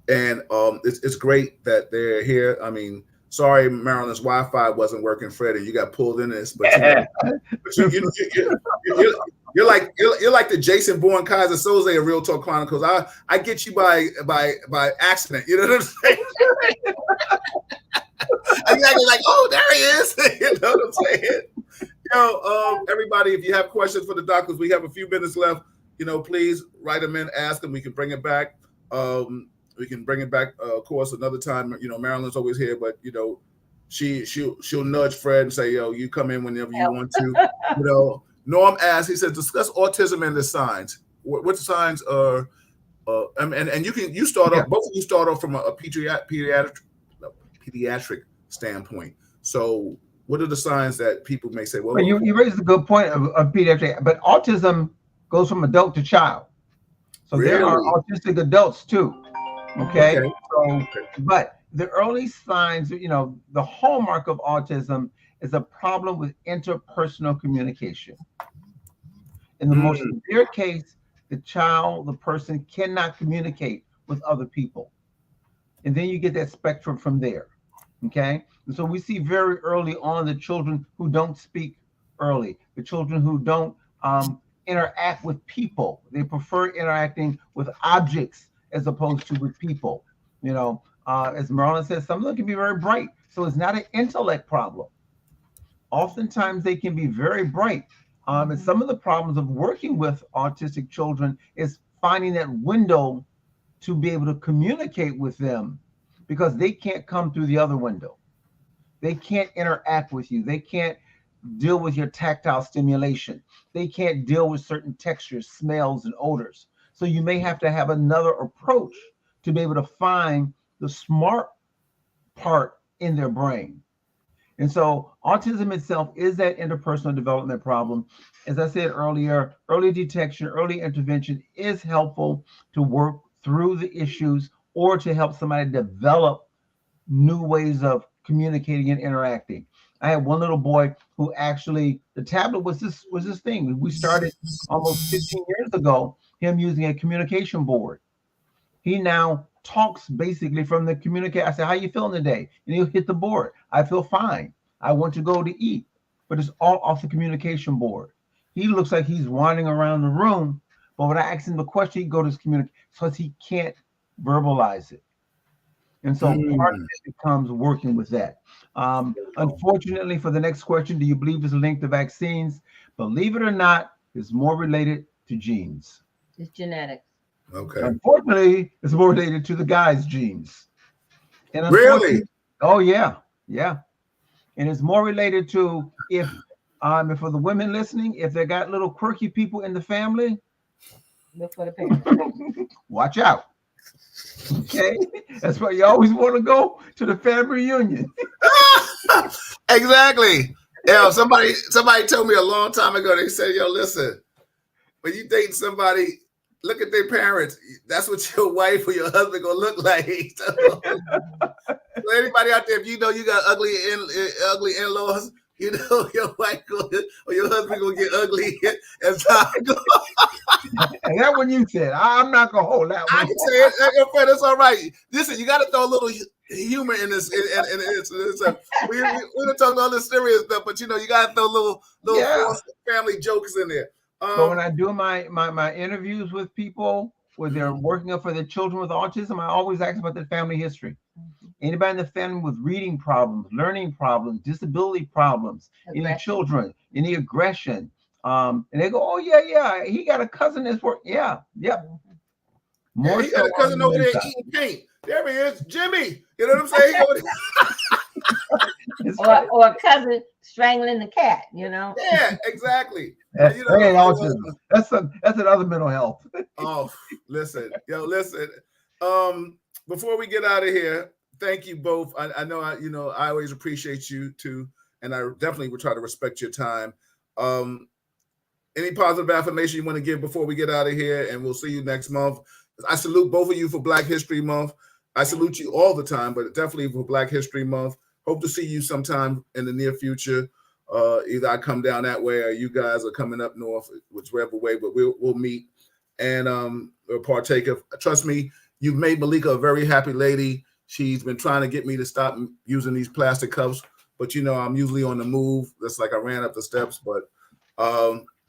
And it's great that they're here. I mean, sorry, Marilyn's Wi-Fi wasn't working, Freddie. You got pulled in this, but you know, you're like the Jason Bourne Kaiser Soze of Real Talk Chronicles. I get you by accident. You know what I'm saying? Exactly, like, oh, there he is. You know what I'm saying? Everybody, if you have questions for the doctors, we have a few minutes left. You know, please write them in, ask them. We can bring it back. We can bring it back, of course, another time. You know, Marilyn's always here, but you know, she'll nudge Fred and say, "Yo, you come in whenever you want to." You know, Norm asks. He said, "Discuss autism and the signs. What signs are?" And you start off. Both of you start off from a pediatric standpoint. So, what are the signs that people may say? Well, you raised a good point of pediatric, but autism goes from adult to child. So there are autistic adults too. Okay. So, but the early signs, you know, the hallmark of autism is a problem with interpersonal communication. In the most severe case, the person cannot communicate with other people. And then you get that spectrum from there. Okay. And so we see very early on the children who don't speak early, the children who don't interact with people. They prefer interacting with objects as opposed to with people. You know, as Marilyn says, some of them can be very bright. So it's not an intellect problem. Oftentimes they can be very bright. And some of the problems of working with autistic children is finding that window to be able to communicate with them, because they can't come through the other window. They can't interact with you. They can't deal with your tactile stimulation. They can't deal with certain textures, smells, and odors. So you may have to have another approach to be able to find the smart part in their brain. And so autism itself is that interpersonal development problem. As I said earlier, early detection, early intervention is helpful to work through the issues or to help somebody develop new ways of communicating and interacting. I had one little boy who actually, the tablet was this thing. We started almost 15 years ago, him using a communication board. He now talks basically from the communication. I said, "How you feeling today?" And he'll hit the board. "I feel fine. I want to go to eat." But it's all off the communication board. He looks like he's wandering around the room, but when I ask him the question, he go to his communication because he can't verbalize it. And so part of it becomes working with that. Unfortunately, for the next question, do you believe it's linked to vaccines? Believe it or not, it's more related to genes. It's genetics. Okay. Unfortunately, it's more related to the guy's genes. And really? Oh yeah, yeah. And it's more related to if for the women listening, if they got little quirky people in the family, look for the parents. Watch out. Okay, that's why you always want to go to the family reunion. Exactly. Yeah, somebody told me a long time ago. They said, "Yo, listen, when you date somebody, look at their parents. That's what your wife or your husband gonna look like." So anybody out there, if you know you got ugly in-laws, you know your wife or your husband gonna get ugly as time goes. And that one you said, I'm not gonna hold that one. I can say it, friend. It's all right. Listen, you got to throw a little humor in this. We don't talk about all this serious stuff, but you know you got to throw little family jokes in there. So when I do my interviews with people where they're working up for their children with autism, I always ask about their family history. Anybody in the family with reading problems, learning problems, disability problems, any children, any aggression. And they go, "Oh yeah, he got a cousin that's work." Yeah. More he got a cousin over there eating paint. There he is, Jimmy. You know what I'm saying? or a cousin strangling the cat. You know. Yeah, exactly. That ain't autism. That's another mental health. Oh, listen. Before we get out of here, thank you both. I know I always appreciate you too, and I definitely will try to respect your time. Any positive affirmation you want to give before we get out of here, and we'll see you next month. I salute both of you for Black History Month. I salute you all the time, but definitely for Black History Month. Hope to see you sometime in the near future. Either I come down that way or you guys are coming up north, whichever way, but we'll meet and we'll partake of. Trust me, you've made Malika a very happy lady. She's been trying to get me to stop using these plastic cups, but I'm usually on the move. That's like I ran up the steps, but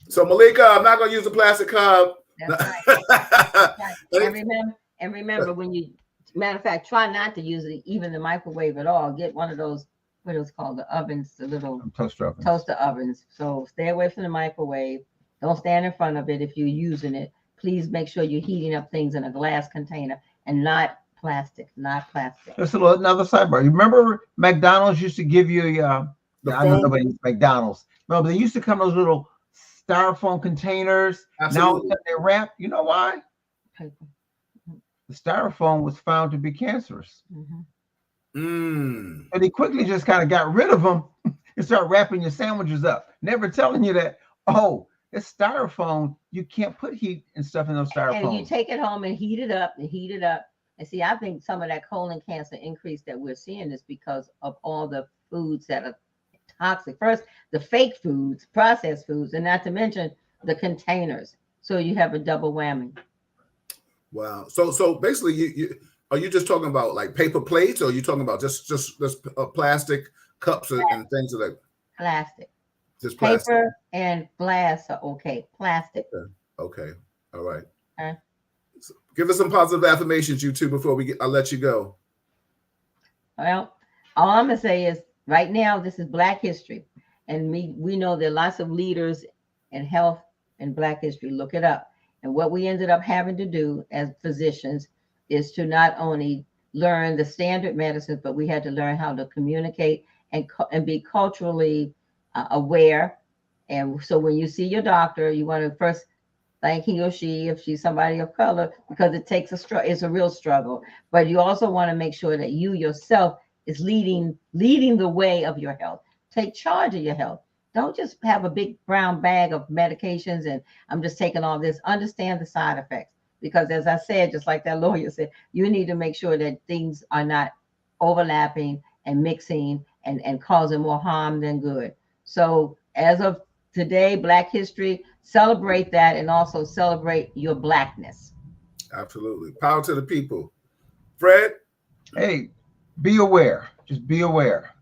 so Malika, I'm not gonna use a plastic cup. That's right. And remember when you, matter of fact, try not to use it, even the microwave at all. Get one of those, what is called, the ovens, the little Toaster ovens. So stay away from the microwave. Don't stand in front of it if you're using it. Please make sure you're heating up things in a glass container and not plastic. Just another sidebar. You remember McDonald's used to give you I know nobody eats McDonald's. No, but they used to come those little styrofoam containers. Absolutely. Now they're wrapped. You know why? Paper. The styrofoam was found to be cancerous. Mm-hmm. And they quickly just kind of got rid of them and start wrapping your sandwiches up, never telling you that, oh, it's styrofoam. You can't put heat and stuff in those styrofoam. And you take it home and heat it up. And see, I think some of that colon cancer increase that we're seeing is because of all the foods that are toxic. First, the fake foods, processed foods, and not to mention the containers. So you have a double whammy. Wow. So basically, you are you just talking about like paper plates, or are you talking about just plastic cups and things like plastic? Just plastic. Paper and glass are okay. Plastic. Okay. All right. Okay. So give us some positive affirmations, you two, before I'll let you go. Well, all I'm gonna say is right now this is Black History, and we know there are lots of leaders in health and Black history. Look it up. And what we ended up having to do as physicians is to not only learn the standard medicines, but we had to learn how to communicate and be culturally aware. And so when you see your doctor, you want to first thank he or she, if she's somebody of color, because it takes it's a real struggle. But you also want to make sure that you yourself is leading the way of your health. Take charge of your health. Don't just have a big brown bag of medications and I'm just taking all this. Understand the side effects. Because as I said, just like that lawyer said, you need to make sure that things are not overlapping and mixing and causing more harm than good. So as of today, Black History, celebrate that and also celebrate your Blackness. Absolutely. Power to the people. Fred? Hey, be aware. Just be aware.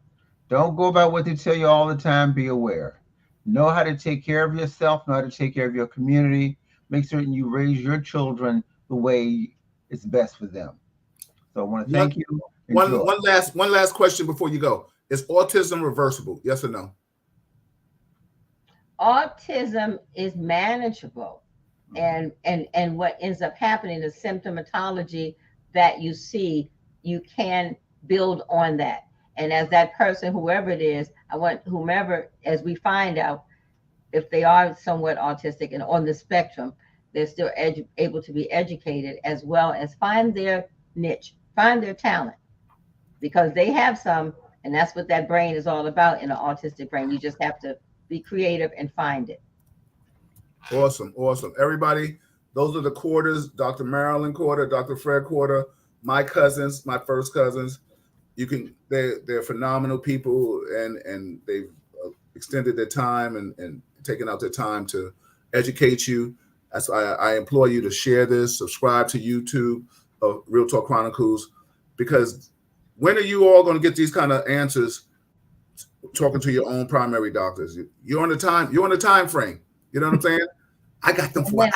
Don't go about what they tell you all the time. Be aware. Know how to take care of yourself. Know how to take care of your community. Make certain you raise your children the way it's best for them. So I want to thank you. One last question before you go. Is autism reversible? Yes or no? Autism is manageable. And what ends up happening, the symptomatology that you see, you can build on that. And as that person, whoever it is, I want whomever, as we find out if they are somewhat autistic and on the spectrum, they're still able to be educated, as well as find their niche, find their talent, because they have some, and that's what that brain is all about in an autistic brain. You just have to be creative and find it. Awesome. Everybody, those are the Corders, Dr. Marilyn Corder, Dr. Fred Corder, my cousins, my first cousins. They're phenomenal people, and they've extended their time and taken out their time to educate you. That's why I implore you to share this, subscribe to YouTube of Real Talk Chronicles, because when are you all going to get these kind of answers talking to your own primary doctors? You're on the time frame. You know what I'm saying? I got them for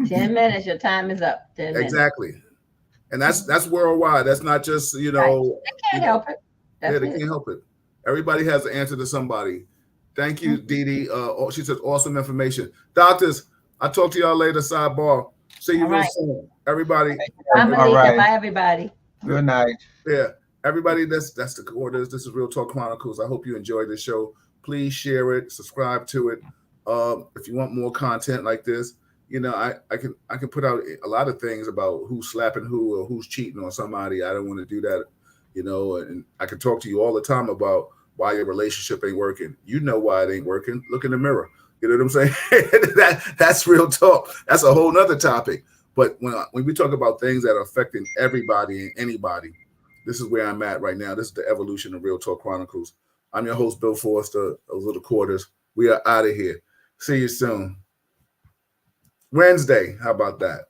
10 minutes. Your time is up. 10 minutes. Exactly. And that's worldwide. That's not just, Right. They can't help it. They can't help it. Everybody has an answer to somebody. Thank you, Dee Dee. She says awesome information. Doctors, I'll talk to y'all later, sidebar. See you real soon. Everybody. I'm Malika. Bye, everybody. Good night. Yeah. Everybody, that's the Corders. This is Real Talk Chronicles. I hope you enjoyed this show. Please share it, subscribe to it. If you want more content like this, I can put out a lot of things about who's slapping who or who's cheating on somebody. I don't want to do that, and I can talk to you all the time about why your relationship ain't working. You know why it ain't working. Look in the mirror. You know what I'm saying? That's real talk. That's a whole nother topic. But when we talk about things that are affecting everybody and anybody, this is where I'm at right now. This is the evolution of Real Talk Chronicles. I'm your host, Bill Forster, those are the Quarters. We are out of here. See you soon. Wednesday, how about that?